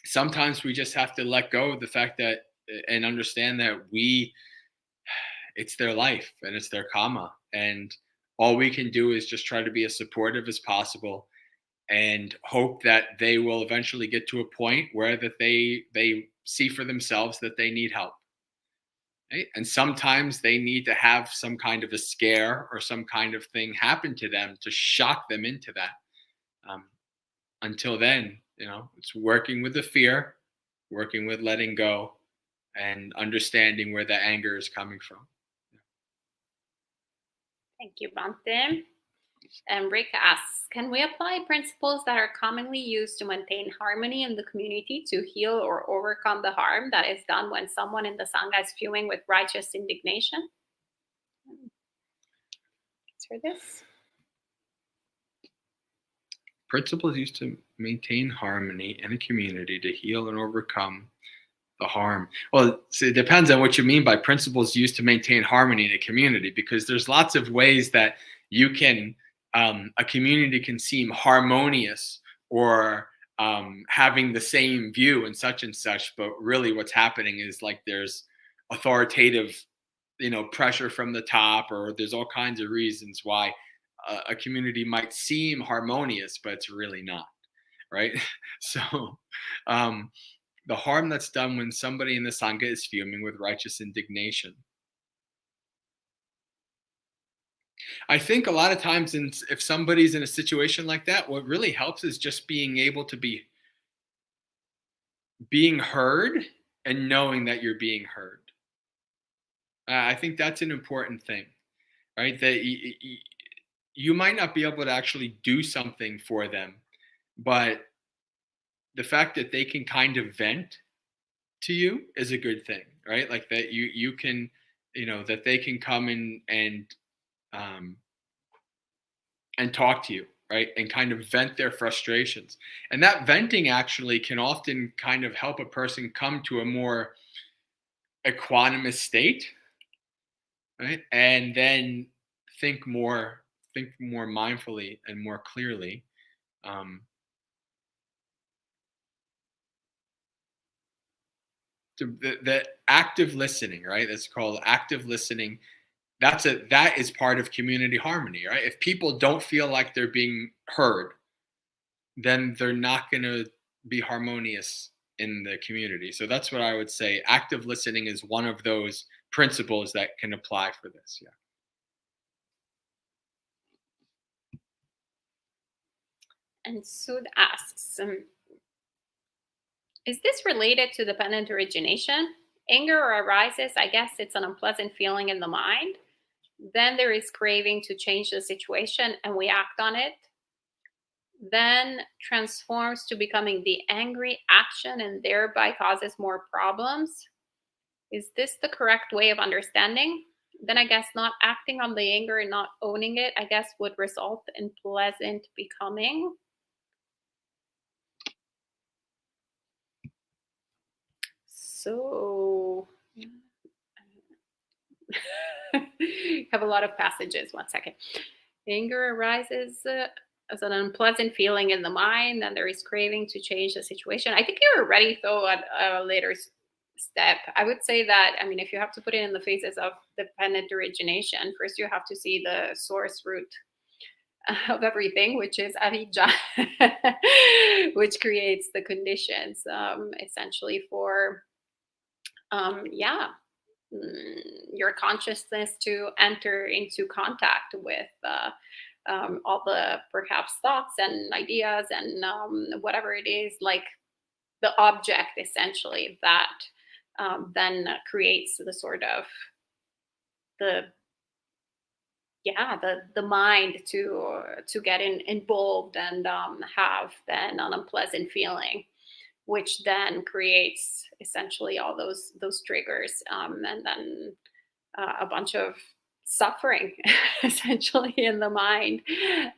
sometimes we just have to let go of the fact that and understand that it's their life and it's their karma. And all we can do is just try to be as supportive as possible and hope that they will eventually get to a point where that they see for themselves that they need help. Right? And sometimes they need to have some kind of a scare or some kind of thing happen to them to shock them into that. Until then, it's working with the fear, working with letting go, and understanding where the anger is coming from. Thank you, Bhante. And Rick asks, can we apply principles that are commonly used to maintain harmony in the community to heal or overcome the harm that is done when someone in the Sangha is fuming with righteous indignation? Answer this. Principles used to maintain harmony in a community to heal and overcome the harm. Well, so it depends on what you mean by principles used to maintain harmony in a community, because there's lots of ways that you can, a community can seem harmonious or having the same view and such, but really what's happening is like there's authoritative, pressure from the top, or there's all kinds of reasons why a community might seem harmonious, but it's really not, right? So, the harm that's done when somebody in the Sangha is fuming with righteous indignation. I think a lot of times, if somebody's in a situation like that, what really helps is just being able to being heard and knowing that you're being heard. I think that's an important thing, right? That you might not be able to actually do something for them, but the fact that they can kind of vent to you is a good thing, right? Like that you can, that they can come in and talk to you, right? And kind of vent their frustrations. And that venting actually can often kind of help a person come to a more equanimous state, right? And then think more mindfully and more clearly. The active listening, right? That's called active listening. That is part of community harmony, right? If people don't feel like they're being heard, then they're not going to be harmonious in the community. So that's what I would say. Active listening is one of those principles that can apply for this. Yeah. And Sud asks, is this related to dependent origination? Anger arises, I guess it's an unpleasant feeling in the mind. Then there is craving to change the situation and we act on it. Then transforms to becoming the angry action and thereby causes more problems. Is this the correct way of understanding? Then I guess not acting on the anger and not owning it, I guess, would result in pleasant becoming. So have a lot of passages. 1 second. Anger arises as an unpleasant feeling in the mind, and there is craving to change the situation. I think you're ready, though, at a later step. I would say that, if you have to put it in the phases of dependent origination, first you have to see the source root of everything, which is avijja, which creates the conditions, essentially for your consciousness to enter into contact with all the perhaps thoughts and ideas and whatever it is, like the object essentially that then creates the sort of the mind to get involved and have then an unpleasant feeling, which then creates essentially all those triggers, and then a bunch of suffering essentially in the mind,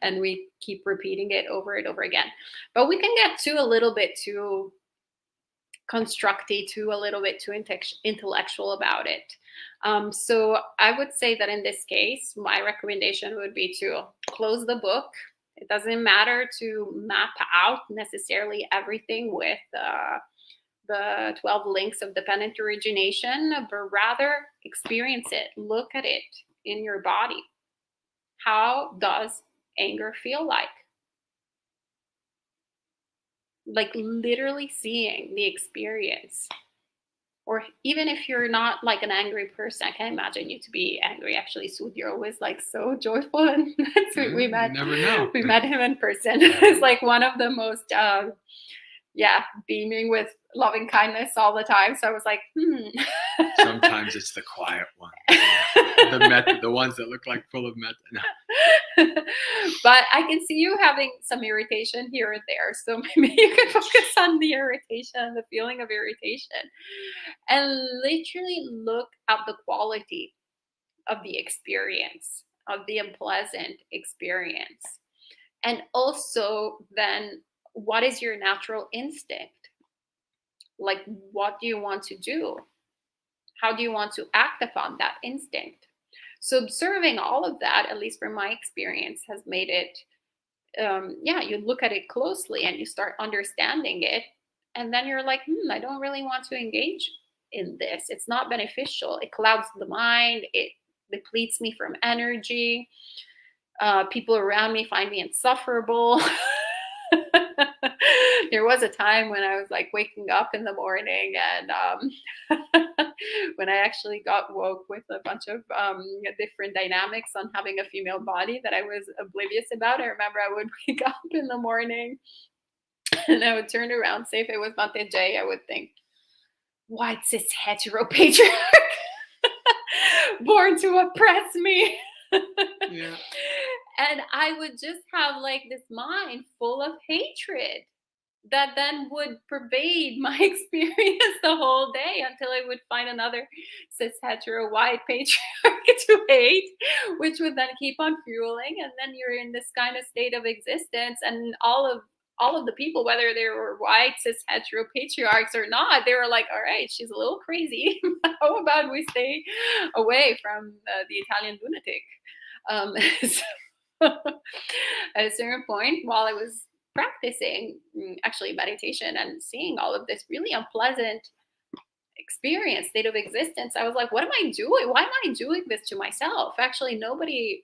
and we keep repeating it over and over again. But we can get a little bit too constructy, a little bit too intellectual about it. So I would say that in this case, my recommendation would be to close the book. It doesn't matter to map out necessarily everything with the 12 links of dependent origination, but rather experience it. Look at it in your body. How does anger feel like? Like literally seeing the experience. Or even if you're not like an angry person, I can't imagine you to be angry. Actually, Sud, you're always like so joyful, and we met. Never know. We met him in person. It's like one of the most, beaming with loving kindness all the time. So I was like, Sometimes it's the quiet one, the metta, the ones that look like full of metta. No. But I can see you having some irritation here and there. So maybe you can focus on the irritation, the feeling of irritation, and literally look at the quality of the experience, of the unpleasant experience. And also, then, what is your natural instinct? Like, what do you want to do? How do you want to act upon that instinct? So observing all of that, at least from my experience, has made it, you look at it closely and you start understanding it. And then you're like, I don't really want to engage in this. It's not beneficial. It clouds the mind. It depletes me from energy. People around me find me insufferable. There was a time when I was like waking up in the morning, and when I actually got woke with a bunch of different dynamics on having a female body that I was oblivious about. I remember I would wake up in the morning and I would turn around, say if it was Mate J, I would think, white cis hetero patriarch born to oppress me. Yeah. And I would just have like this mind full of hatred that then would pervade my experience the whole day until I would find another cis hetero white patriarch to hate, which would then keep on fueling. And then you're in this kind of state of existence, and all of the people, whether they were white cis hetero patriarchs or not, they were like, all right, she's a little crazy. How about we stay away from the Italian lunatic? At a certain point, while I was practicing actually meditation and seeing all of this really unpleasant experience, state of existence, I was like, what am I doing? Why am I doing this to myself? Actually,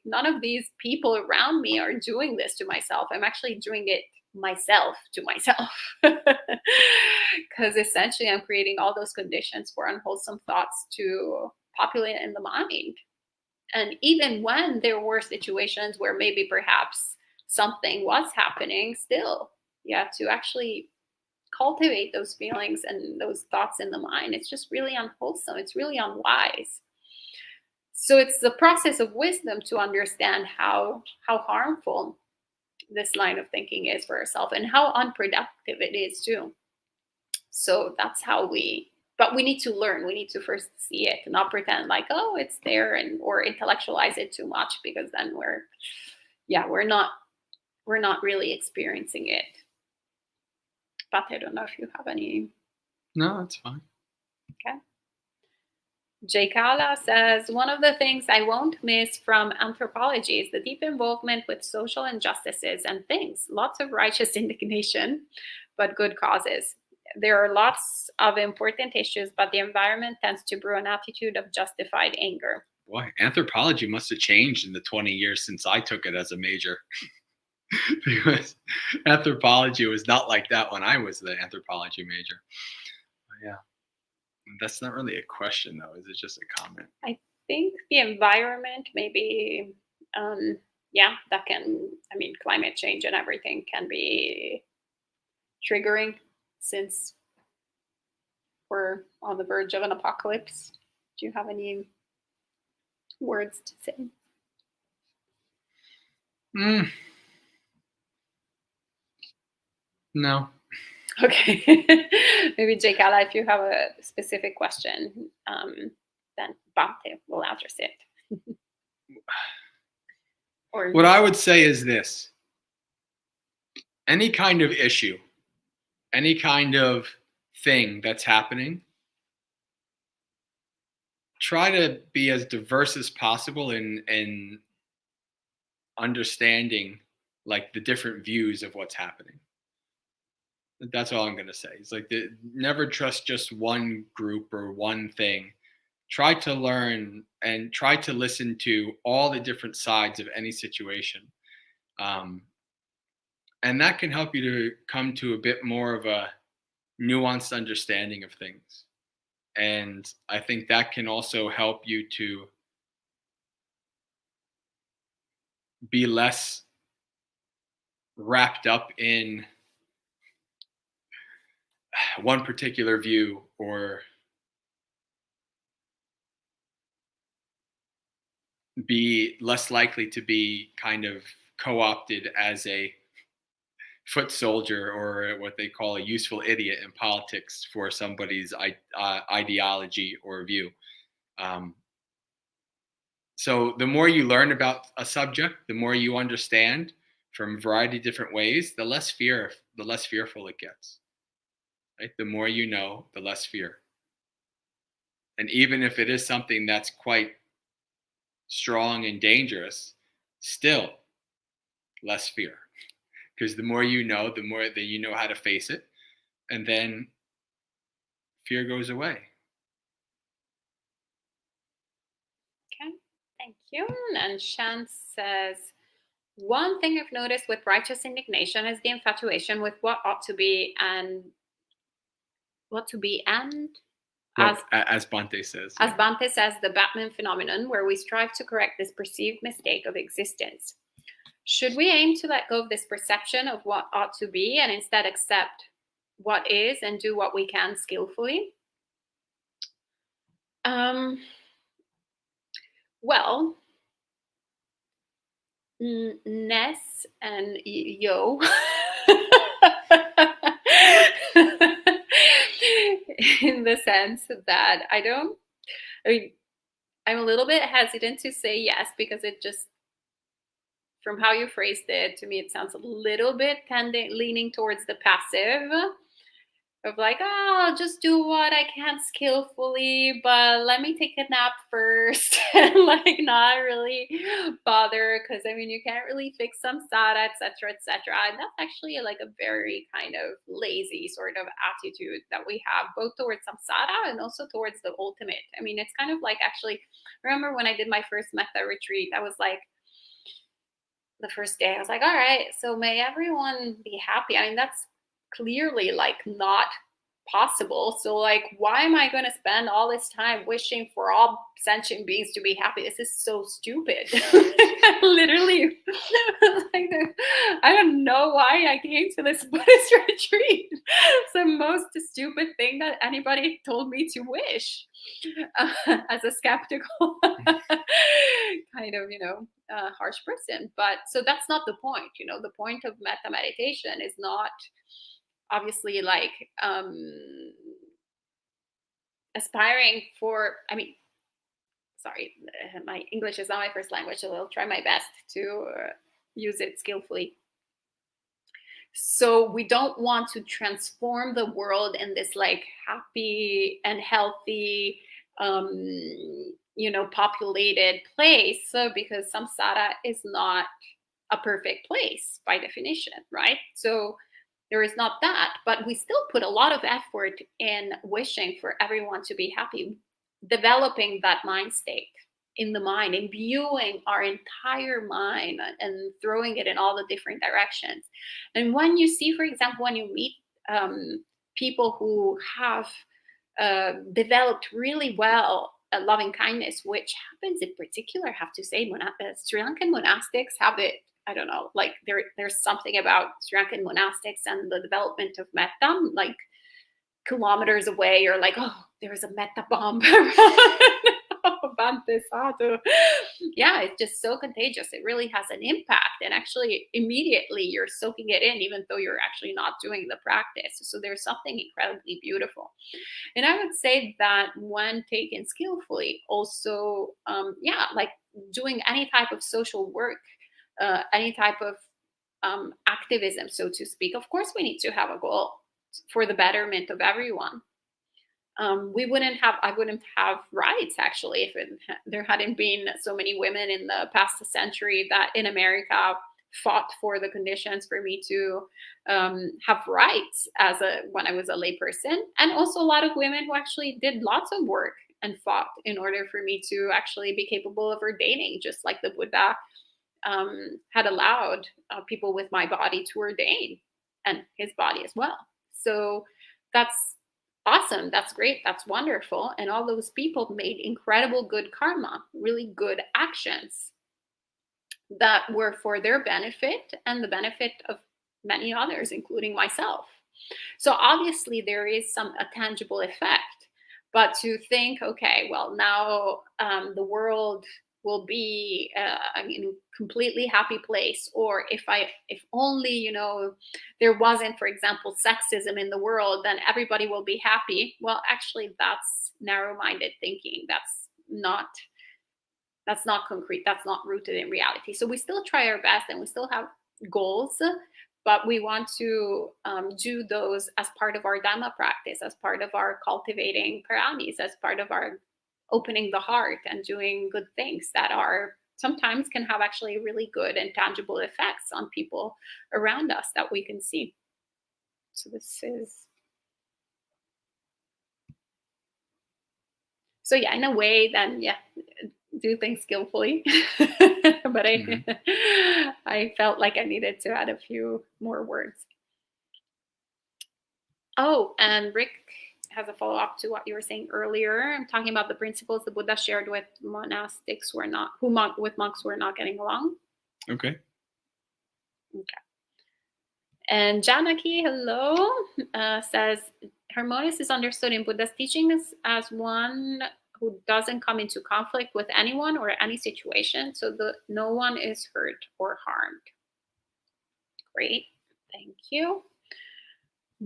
none of these people around me are doing this to myself. I'm actually doing it myself to myself. Because essentially I'm creating all those conditions for unwholesome thoughts to populate in the mind. And even when there were situations where maybe perhaps something was happening, still, you have to actually cultivate those feelings and those thoughts in the mind. It's just really unwholesome. It's really unwise. So it's the process of wisdom to understand how harmful this line of thinking is for ourselves and how unproductive it is too. So that's how but we need to learn. We need to first see it and not pretend like, oh, it's there, or intellectualize it too much, because then we're not really experiencing it. But I don't know if you have any. No, that's fine. Okay. Jay Kala says, one of the things I won't miss from anthropology is the deep involvement with social injustices and things. Lots of righteous indignation, but good causes. There are lots of important issues, but the environment tends to brew an attitude of justified anger. Boy, anthropology must have changed in the 20 years since I took it as a major. Because anthropology was not like that when I was the anthropology major. But yeah, that's not really a question, though. Is it just a comment? I think the environment maybe, that can, climate change and everything can be triggering, since we're on the verge of an apocalypse. Do you have any words to say? No. Okay. Maybe Jake Ala, if you have a specific question, then Bhante will address it. What I would say is this. Any kind of issue, any kind of thing that's happening, try to be as diverse as possible in understanding like the different views of what's happening. That's all I'm going to say. It's like never trust just one group or one thing. Try to learn and try to listen to all the different sides of any situation. And that can help you to come to a bit more of a nuanced understanding of things. And I think that can also help you to be less wrapped up in one particular view, or be less likely to be kind of co-opted as a foot soldier or what they call a useful idiot in politics for somebody's ideology or view. So the more you learn about a subject, the more you understand from a variety of different ways, the less fearful it gets. Right? The more you know, the less fear. And even if it is something that's quite strong and dangerous, still less fear. Because the more the more that you know how to face it, and then fear goes away. Okay, thank you. And Shan says, one thing I've noticed with righteous indignation is the infatuation with what ought to be and what to be and well, as Bhante says. As Bhante says, the Batman phenomenon, where we strive to correct this perceived mistake of existence. Should we aim to let go of this perception of what ought to be and instead accept what is and do what we can skillfully? Well, Ness and Yo in the sense that I'm a little bit hesitant to say yes, because it just, from how you phrased it, to me, it sounds a little bit leaning towards the passive of like, oh, I'll just do what I can skillfully, but let me take a nap first and like not really bother, because I mean, you can't really fix samsara, etc., etc. And that's actually like a very kind of lazy sort of attitude that we have, both towards samsara and also towards the ultimate. I mean, it's kind of like, actually, remember when I did my first metta retreat, I was like, the first day, I was like, all right, so may everyone be happy. I mean, that's clearly like not possible. So like, why am I going to spend all this time wishing for all sentient beings to be happy? This is so stupid. Literally, like, I don't know why I came to this Buddhist retreat. It's the most stupid thing that anybody told me to wish, as a skeptical kind of, harsh person. But so that's not the point. The point of metta meditation is not obviously like aspiring for, sorry, my English is not my first language, so I'll try my best to use it skillfully. So we don't want to transform the world in this like happy and healthy, populated place, because samsara is not a perfect place by definition, right? So there is not that, but we still put a lot of effort in wishing for everyone to be happy, developing that mind state in the mind, imbuing our entire mind and throwing it in all the different directions. And when you see, for example, when you meet people who have developed really well loving kindness, which happens in particular, I have to say, Sri Lankan monastics have it. I don't know, like there's something about Sri Lankan monastics and the development of metta, like kilometers away, you're like, oh, there's a metta bomb Bhante Sadhu. Yeah, it's just so contagious. It really has an impact, and actually immediately you're soaking it in, even though you're actually not doing the practice. So there's something incredibly beautiful. And I would say that when taken skillfully, also, like doing any type of social work, any type of activism, so to speak. Of course, we need to have a goal for the betterment of everyone. I wouldn't have rights, actually, if there hadn't been so many women in the past century that in America fought for the conditions for me to have rights when I was a layperson, and also a lot of women who actually did lots of work and fought in order for me to actually be capable of ordaining, just like the Buddha had allowed people with my body to ordain, and his body as well. So that's awesome. That's great. That's wonderful. And all those people made incredible good karma, really good actions that were for their benefit and the benefit of many others, including myself. So obviously there is a tangible effect. But to think, okay, well, now the world will be in a completely happy place, or if only, you know, there wasn't, for example, sexism in the world, then everybody will be happy. Well, actually, that's narrow-minded thinking. That's not concrete. That's not rooted in reality. So we still try our best, and we still have goals, but we want to do those as part of our dhamma practice, as part of our cultivating paramis, as part of our opening the heart and doing good things that are sometimes can have actually really good and tangible effects on people around us that we can see. So this is, so yeah, in a way, then yeah, do things skillfully. But I felt like I needed to add a few more words. Oh, and Rick has a follow-up to what you were saying earlier. I'm talking about the principles the Buddha shared with monastics who are not, with monks who are not getting along. Okay. And Janaki, hello, says harmonious is understood in Buddha's teachings as one who doesn't come into conflict with anyone or any situation, so that no one is hurt or harmed. Great, thank you.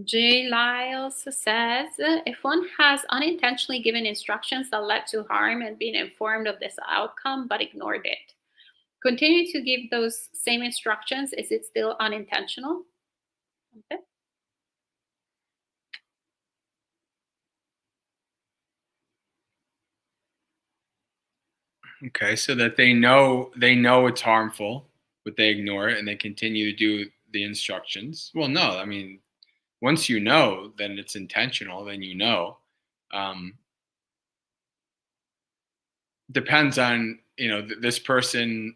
J. Lyles says, if one has unintentionally given instructions that led to harm and been informed of this outcome but ignored it, continue to give those same instructions, is it still unintentional? Okay. Okay, so that they know it's harmful, but they ignore it and they continue to do the instructions. Well, no, I mean, once you know, then it's intentional. Then you know. Depends on, you know, this person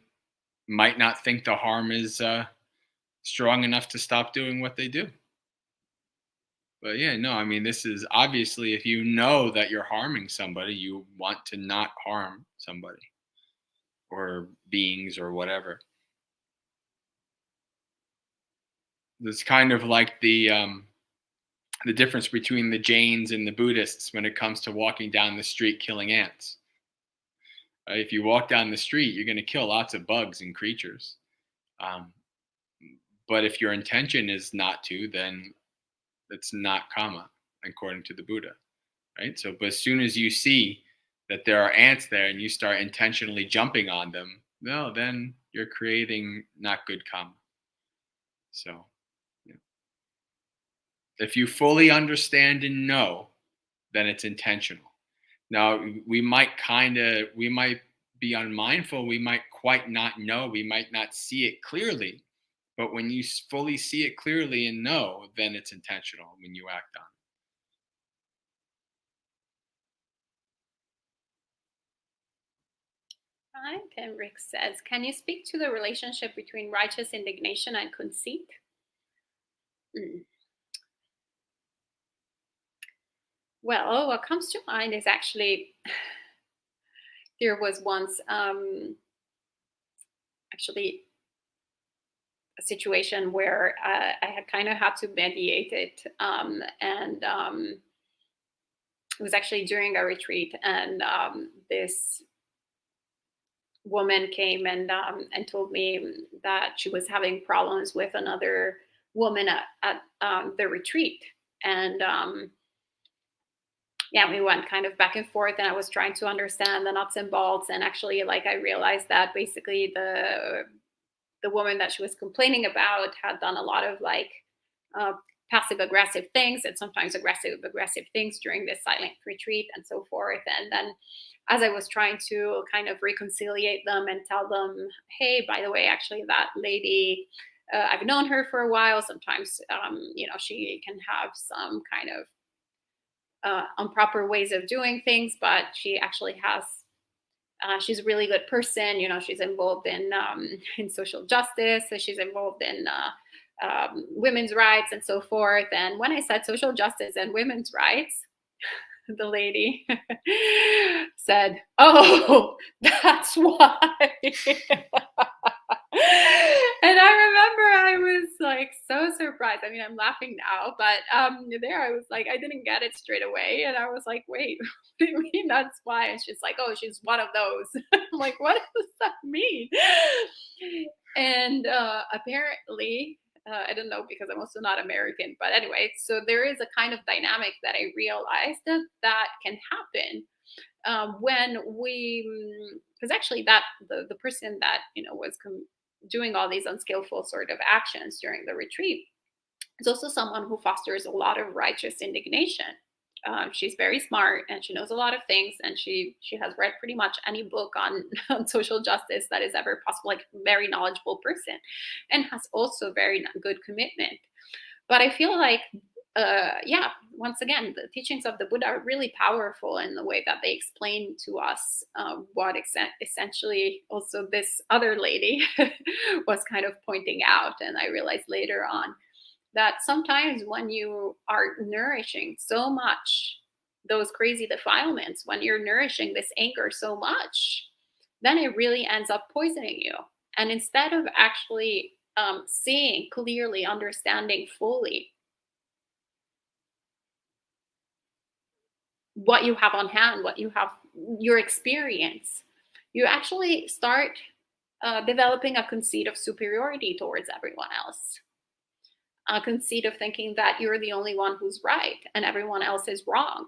might not think the harm is strong enough to stop doing what they do. But yeah, no, I mean, this is obviously, if you know that you're harming somebody, you want to not harm somebody or beings or whatever. It's kind of like the difference between the Jains and the Buddhists when it comes to walking down the street killing ants. If you walk down the street, you're going to kill lots of bugs and creatures. But if your intention is not to, then it's not karma, according to the Buddha, right? So, but as soon as you see that there are ants there and you start intentionally jumping on them, no, then you're creating not good karma. So, yeah. If you fully understand and know, then it's intentional. Now, we might be unmindful. We might quite not know. We might not see it clearly. But when you fully see it clearly and know, then it's intentional when you act on it. Right, and Rick says, can you speak to the relationship between righteous indignation and conceit? Well, what comes to mind is actually, there was once actually a situation where I had kind of had to mediate it, and it was actually during a retreat, and this woman came and told me that she was having problems with another woman at the retreat, and yeah, we went kind of back and forth, and I was trying to understand the nuts and bolts, and actually, like, I realized that basically the woman that she was complaining about had done a lot of like passive aggressive things, and sometimes aggressive things during this silent retreat and so forth. And then as I was trying to kind of reconciliate them and tell them, hey, by the way, actually that lady, I've known her for a while. Sometimes, you know, she can have some kind of improper ways of doing things, but she actually has she's a really good person. You know, she's involved in social justice. So she's involved in women's rights and so forth. And when I said social justice and women's rights, the lady said, "Oh, that's why." And I remember I was like so surprised. I mean, I'm laughing now, but there I was like, I didn't get it straight away, and I was like, wait, what do you mean that's why? And she's like, oh, she's one of those. I'm like, what does that mean? And apparently, I don't know because I'm also not American, but anyway, so there is a kind of dynamic that I realized that can happen when we, because actually that the person that was doing all these unskillful sort of actions during the retreat is also someone who fosters a lot of righteous indignation. She's very smart and she knows a lot of things, and she has read pretty much any book on, on social justice that is ever possible, like very knowledgeable person, and has also very good commitment. But I feel like yeah, once again, the teachings of the Buddha are really powerful in the way that they explain to us what essentially also this other lady was kind of pointing out. And I realized later on that sometimes when you are nourishing so much those crazy defilements, when you're nourishing this anger so much, then it really ends up poisoning you. And instead of actually seeing clearly, understanding fully what you have on hand, what you have, your experience, you actually start developing a conceit of superiority towards everyone else, a conceit of thinking that you're the only one who's right and everyone else is wrong.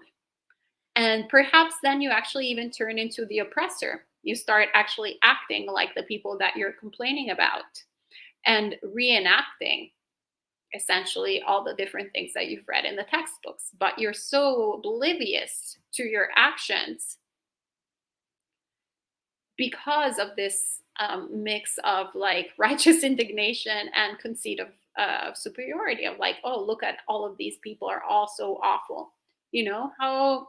And perhaps then you actually even turn into the oppressor. You start actually acting like the people that you're complaining about and reenacting essentially all the different things that you've read in the textbooks, but you're so oblivious to your actions because of this mix of like righteous indignation and conceit of superiority, of like, oh, look at all of these people are all so awful. You know, how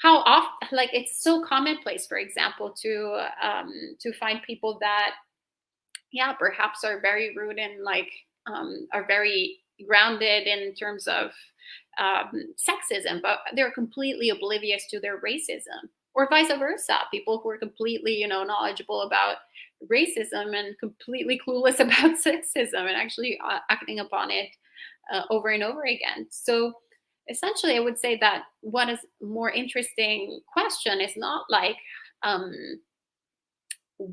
often, like, it's so commonplace, for example, to find people that, yeah, perhaps are very rude and like are very grounded in terms of sexism, but they're completely oblivious to their racism, or vice versa. People who are completely, knowledgeable about racism and completely clueless about sexism, and actually acting upon it over and over again. So essentially, I would say that what is more interesting question is not like um,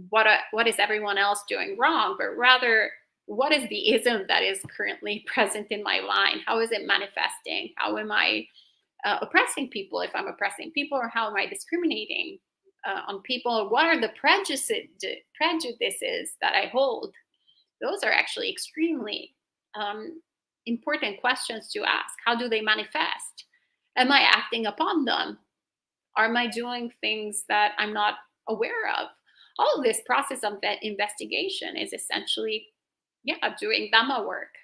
what is everyone else doing wrong, but rather what is the ism that is currently present in my mind? How is it manifesting? How am I oppressing people, if I'm oppressing people, or how am I discriminating on people? What are the prejudices that I hold? Those are actually extremely important questions to ask. How do they manifest? Am I acting upon them? Am I doing things that I'm not aware of? All of this process of that investigation is essentially, yeah, doing Dhamma work.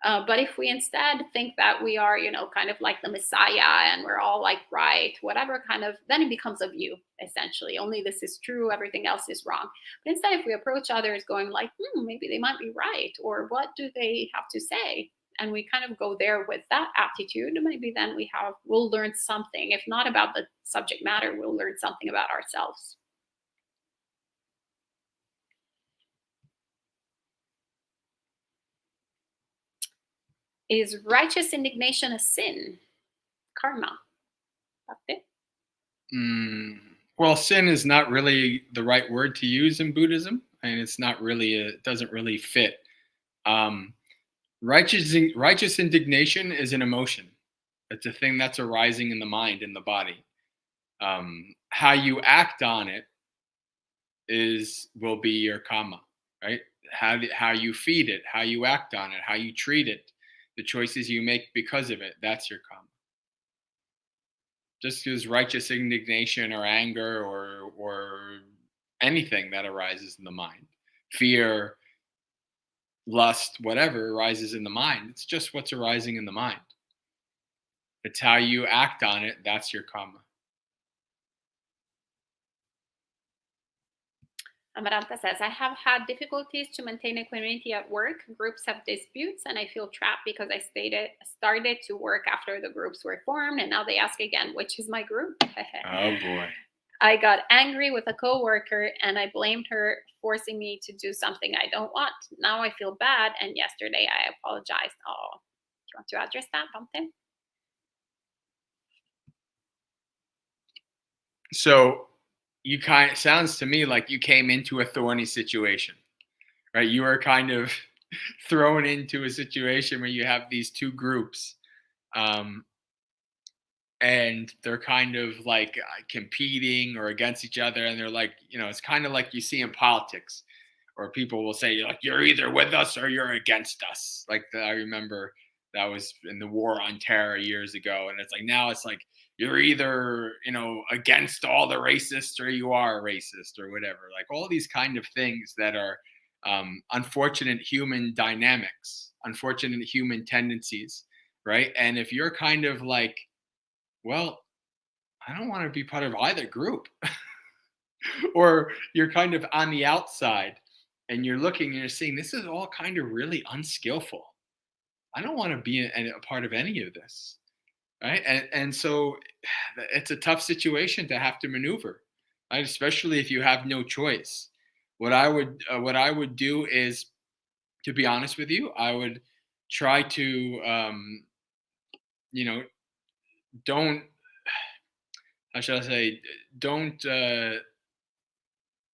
But if we instead think that we are, kind of like the Messiah and we're all like right, whatever kind of, then it becomes a view, essentially. Only this is true, everything else is wrong. But instead, if we approach others going like, maybe they might be right, or what do they have to say? And we kind of go there with that attitude, maybe then we'll learn something. If not about the subject matter, we'll learn something about ourselves. Is righteous indignation a sin? Karma. That's it. Well, sin is not really the right word to use in Buddhism, and it's not really, it doesn't really fit. Righteous indignation is an emotion. It's a thing that's arising in the mind, in the body. How you act on it will be your karma, right? How you feed it, how you act on it, how you treat it, the choices you make because of it, that's your karma. Just as righteous indignation or anger or anything that arises in the mind, fear, lust, whatever arises in the mind, it's just what's arising in the mind. It's how you act on it, that's your karma. Amaranta says, I have had difficulties to maintain equanimity at work. Groups have disputes, and I feel trapped because I started to work after the groups were formed, and now they ask again, which is my group? Oh, boy. I got angry with a coworker and I blamed her forcing me to do something I don't want. Now I feel bad, and yesterday I apologized. Oh, do you want to address that, Bante? So you kind of sounds to me like you came into a thorny situation, right? You were kind of thrown into a situation where you have these two groups, um, and they're kind of like competing or against each other, and they're like, it's kind of like you see in politics, or people will say like, you're either with us or you're against us. I remember that was in the war on terror years ago, and it's like now it's like you're either against all the racists or you are a racist or whatever. Like all these kind of things that are unfortunate human dynamics, unfortunate human tendencies, right? And if you're kind of like, well, I don't want to be part of either group, or you're kind of on the outside and you're looking and you're seeing this is all kind of really unskillful. I don't want to be a part of any of this, right? And so it's a tough situation to have to maneuver, right? Especially if you have no choice. What I would do is, to be honest with you, I would try to don't, how should I say, don't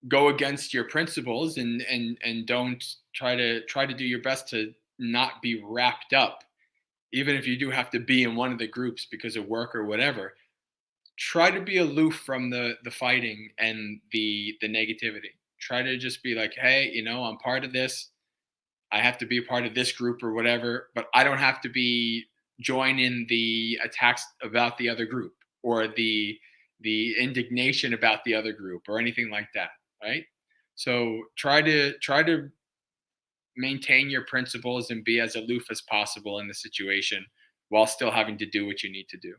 go against your principles, and don't try to do your best to not be wrapped up, even if you do have to be in one of the groups because of work or whatever. Try to be aloof from the fighting and the negativity. Try to just be like, hey, I'm part of this. I have to be a part of this group or whatever, but I don't have to be join in the attacks about the other group, or the indignation about the other group or anything like that, right? So try to maintain your principles and be as aloof as possible in the situation while still having to do what you need to do.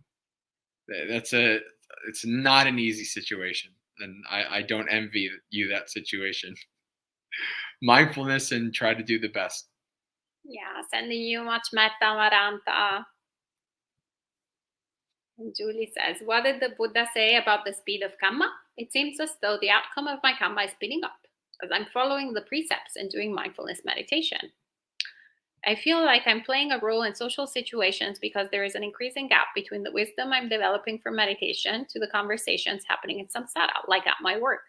It's not an easy situation, and I don't envy you that situation. Mindfulness and try to do the best. Yeah, sending you much metta, Maranta. And Julie says, what did the Buddha say about the speed of karma? It seems as though the outcome of my karma is speeding up as I'm following the precepts and doing mindfulness meditation. I feel like I'm playing a role in social situations because there is an increasing gap between the wisdom I'm developing from meditation to the conversations happening in samsara, like at my work.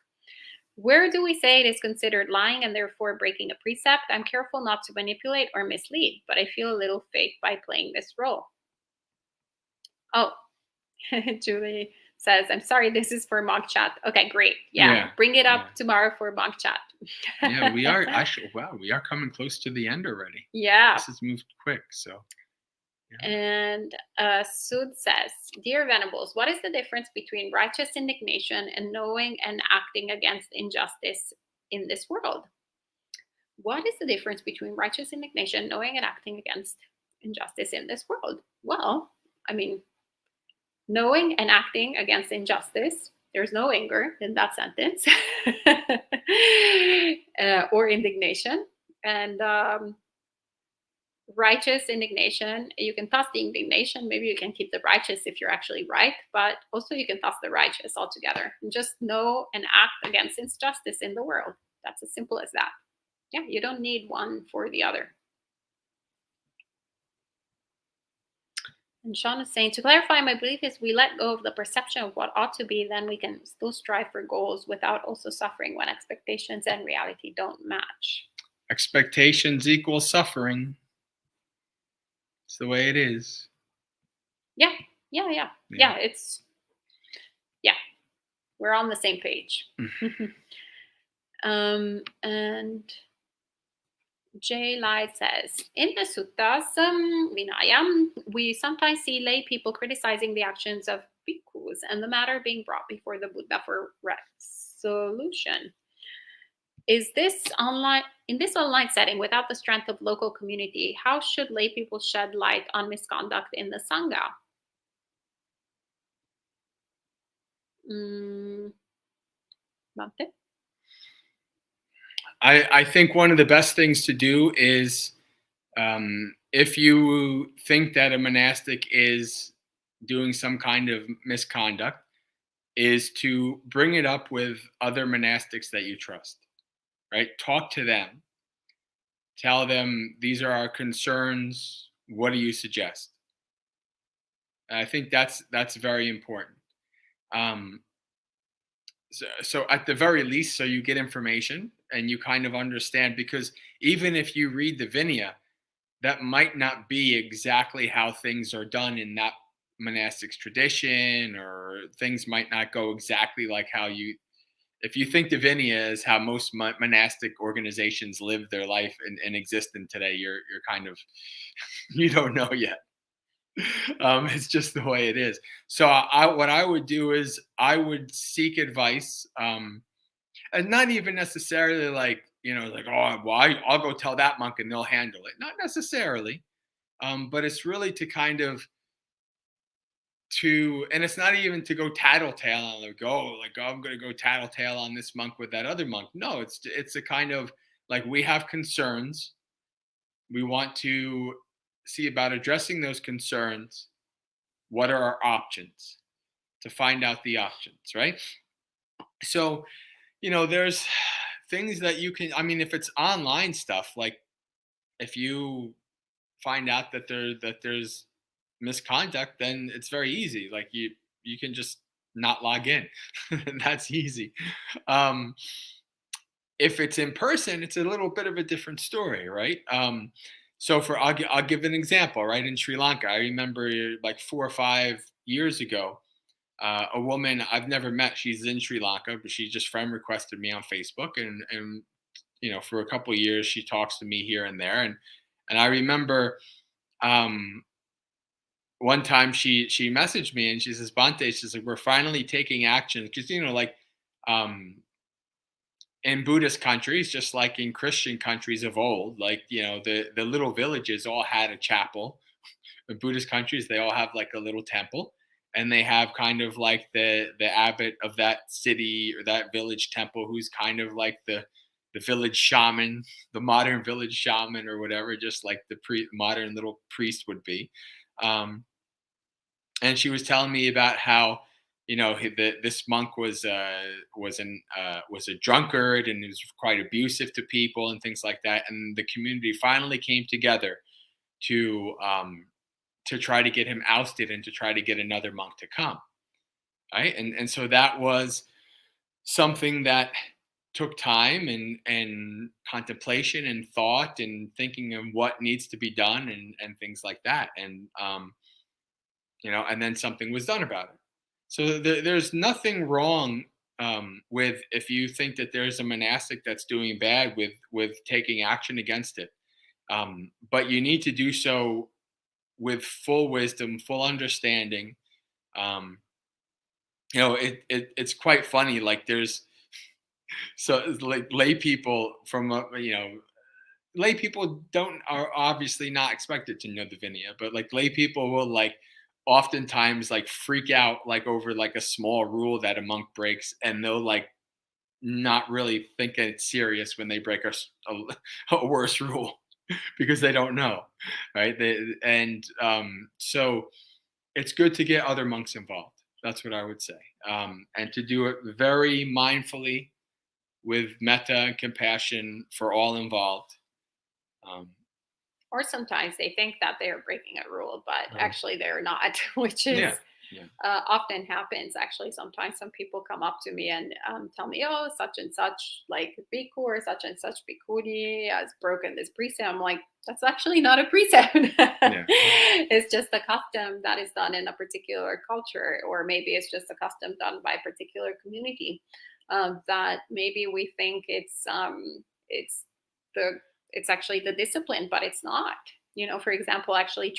Where do we say it is considered lying and therefore breaking a precept? I'm careful not to manipulate or mislead, but I feel a little fake by playing this role. Oh, Julie says, I'm sorry, this is for mock chat. Okay, great. Yeah. Bring it up tomorrow for mock chat. Yeah, we are actually, wow, we are coming close to the end already. Yeah. This has moved quick, so. Yeah. And Sud says, Dear Venables, what is the difference between righteous indignation and knowing and acting against injustice in this world? What is the difference between righteous indignation, knowing and acting against injustice in this world? Well, I mean, knowing and acting against injustice, there's no anger in that sentence, or indignation. And righteous indignation, you can toss the indignation. Maybe you can keep the righteous if you're actually right, but also you can toss the righteous altogether. And just know and act against injustice in the world. That's as simple as that. Yeah, you don't need one for the other. And Sean is saying, to clarify, my belief is we let go of the perception of what ought to be, then we can still strive for goals without also suffering when expectations and reality don't match. Expectations equal suffering. It's the way it is. Yeah. It's, we're on the same page. And Jay Lai says, in the suttas, Vinaya, we sometimes see lay people criticizing the actions of bhikkhus and the matter being brought before the Buddha for resolution. Is this online, in this online setting, without the strength of local community, how should lay people shed light on misconduct in the Sangha? Bhante? I think one of the best things to do is, if you think that a monastic is doing some kind of misconduct, is to bring it up with other monastics that you trust, right? Talk to them. Tell them these are our concerns. What do you suggest? And I think that's very important. Um, so at the very least, so you get information and you kind of understand, because even if you read the Vinaya, that might not be exactly how things are done in that monastic's tradition, or things might not go exactly like how you, if you think the Vinaya is how most monastic organizations live their life and exist in today, you're kind of you don't know yet. It's just the way it is. So what I would do is I would seek advice, and not even necessarily like, like, oh, well, I'll go tell that monk and they'll handle it. Not necessarily, but it's really to kind of and it's not even to go tattletale on, like, oh, I'm going to go tattletale on this monk with that other monk. No, it's a kind of like, we have concerns. We want to see about addressing those concerns. What are our options? To find out the options, right? So, there's things that you can, I mean, if it's online stuff, like if you find out that there's misconduct, then it's very easy. Like you can just not log in. That's easy. Um, if it's in person, it's a little bit of a different story, right? So I'll give an example, right? In Sri Lanka, I remember like 4 or 5 years ago, a woman I've never met. She's in Sri Lanka, but she just friend requested me on Facebook, and for a couple of years she talks to me here and there, and I remember one time she messaged me and she says, Bante, she's like, we're finally taking action, because like in Buddhist countries, just like in Christian countries of old, like the little villages all had a chapel. In Buddhist countries, they all have like a little temple, and they have kind of like the abbot of that city or that village temple, who's kind of like the village shaman, the modern village shaman or whatever, just like the modern little priest would be. And she was telling me about how this monk was a drunkard, and he was quite abusive to people and things like that. And the community finally came together to try to get him ousted and to try to get another monk to come, right? And so that was something that took time and contemplation and thought and thinking of what needs to be done and things like that. And and then something was done about it. So there's nothing wrong with, if you think that there's a monastic that's doing bad, with taking action against it. But you need to do so with full wisdom, full understanding. It's quite funny. Like there's like lay people from lay people are obviously not expected to know the Vinaya, but like lay people will like oftentimes like freak out like over like a small rule that a monk breaks, and they'll like not really think it's serious when they break a worse rule because they don't know, right? So it's good to get other monks involved. That's what I would say, and to do it very mindfully, with metta and compassion for all involved. Or sometimes they think that they're breaking a rule, but actually they're not, which is often happens. Actually, sometimes some people come up to me and tell me, oh, such and such, like bhikkhu or such and such bhikkhuni has broken this precept. I'm like, that's actually not a precept. It's just a custom that is done in a particular culture, or maybe it's just a custom done by a particular community, that maybe we think it's actually the discipline, but it's not. For example, actually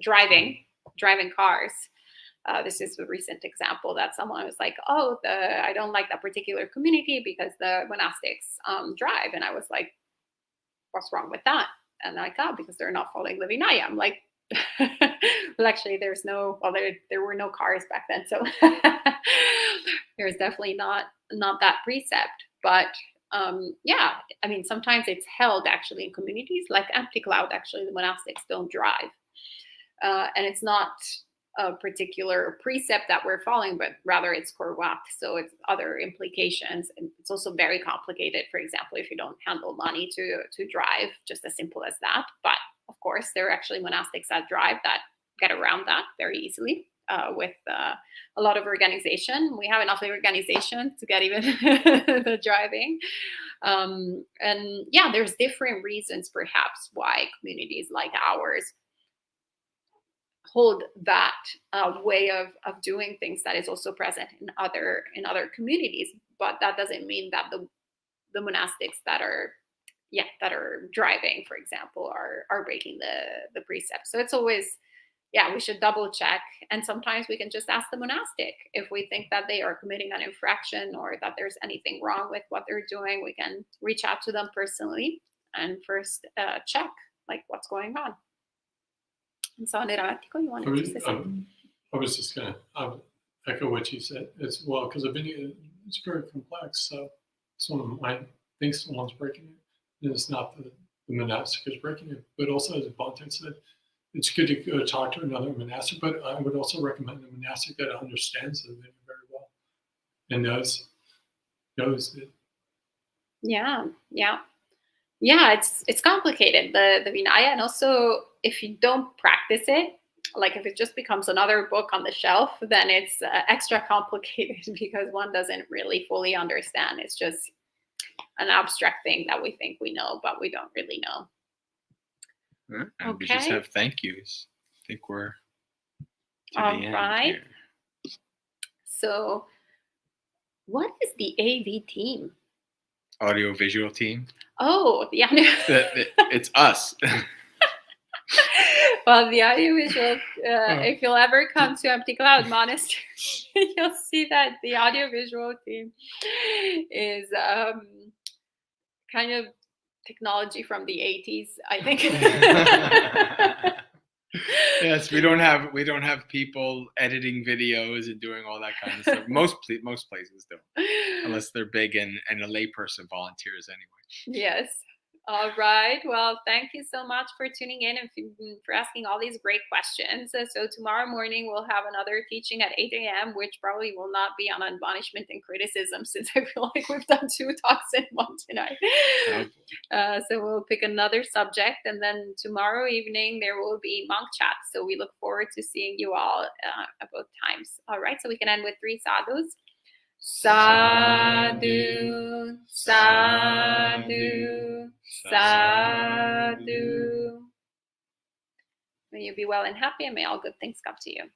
driving cars. This is a recent example that someone was like, oh, I don't like that particular community because the monastics drive. And I was like, what's wrong with that? And I thought, because they're not following the Vinaya. I'm like, well, actually, there were no cars back then. So there's definitely not that precept. But I mean, sometimes it's held actually in communities like Empty Cloud. Actually, the monastics don't drive. And it's not a particular precept that we're following, but rather it's korwat. So it's other implications. And it's also very complicated. For example, if you don't handle money to drive, just as simple as that. But of course, there are actually monastics that drive that get around that very easily with a lot of organization. We have enough organization to get even the driving. And yeah, there's different reasons perhaps why communities like ours hold that way of doing things that is also present in other communities. But that doesn't mean that the monastics that are driving, for example, are breaking the precepts. So it's always, we should double check. And sometimes we can just ask the monastic if we think that they are committing an infraction or that there's anything wrong with what they're doing. We can reach out to them personally and first check like what's going on. And so, Anthropology, you wanted to say something? I was just going to echo what you said as well, because it's very complex. So it's one of my things someone's breaking it. And it's not the monastic is breaking it, but also, as Bante said, it's good to go talk to another monastic, but I would also recommend a monastic that understands the video very well and knows it. Yeah. It's complicated, the Vinaya, and also if you don't practice it, like if it just becomes another book on the shelf, then it's extra complicated because one doesn't really fully understand. It's just an abstract thing that we think we know, but we don't really know. And we just have thank yous. I think we're to all the end right. here. So, what is the AV team? Audio-visual team. Oh, yeah. It's us. Well, the audiovisual, if you'll ever come to Empty Cloud Monastery, you'll see that the audiovisual team is kind of technology from the 80s, I think. Yes, we don't have people editing videos and doing all that kind of stuff. Most places don't, unless they're big and a layperson volunteers anyway. Yes. All right. Well, thank you so much for tuning in and for asking all these great questions. So tomorrow morning, we'll have another teaching at 8 a.m., which probably will not be on admonishment and criticism, since I feel like we've done 2 talks in one tonight. So we'll pick another subject. And then tomorrow evening, there will be monk chat. So we look forward to seeing you all at both times. All right. So we can end with 3 sadhus. Sadhu, sadhu, sadhu. May you be well and happy, and may all good things come to you.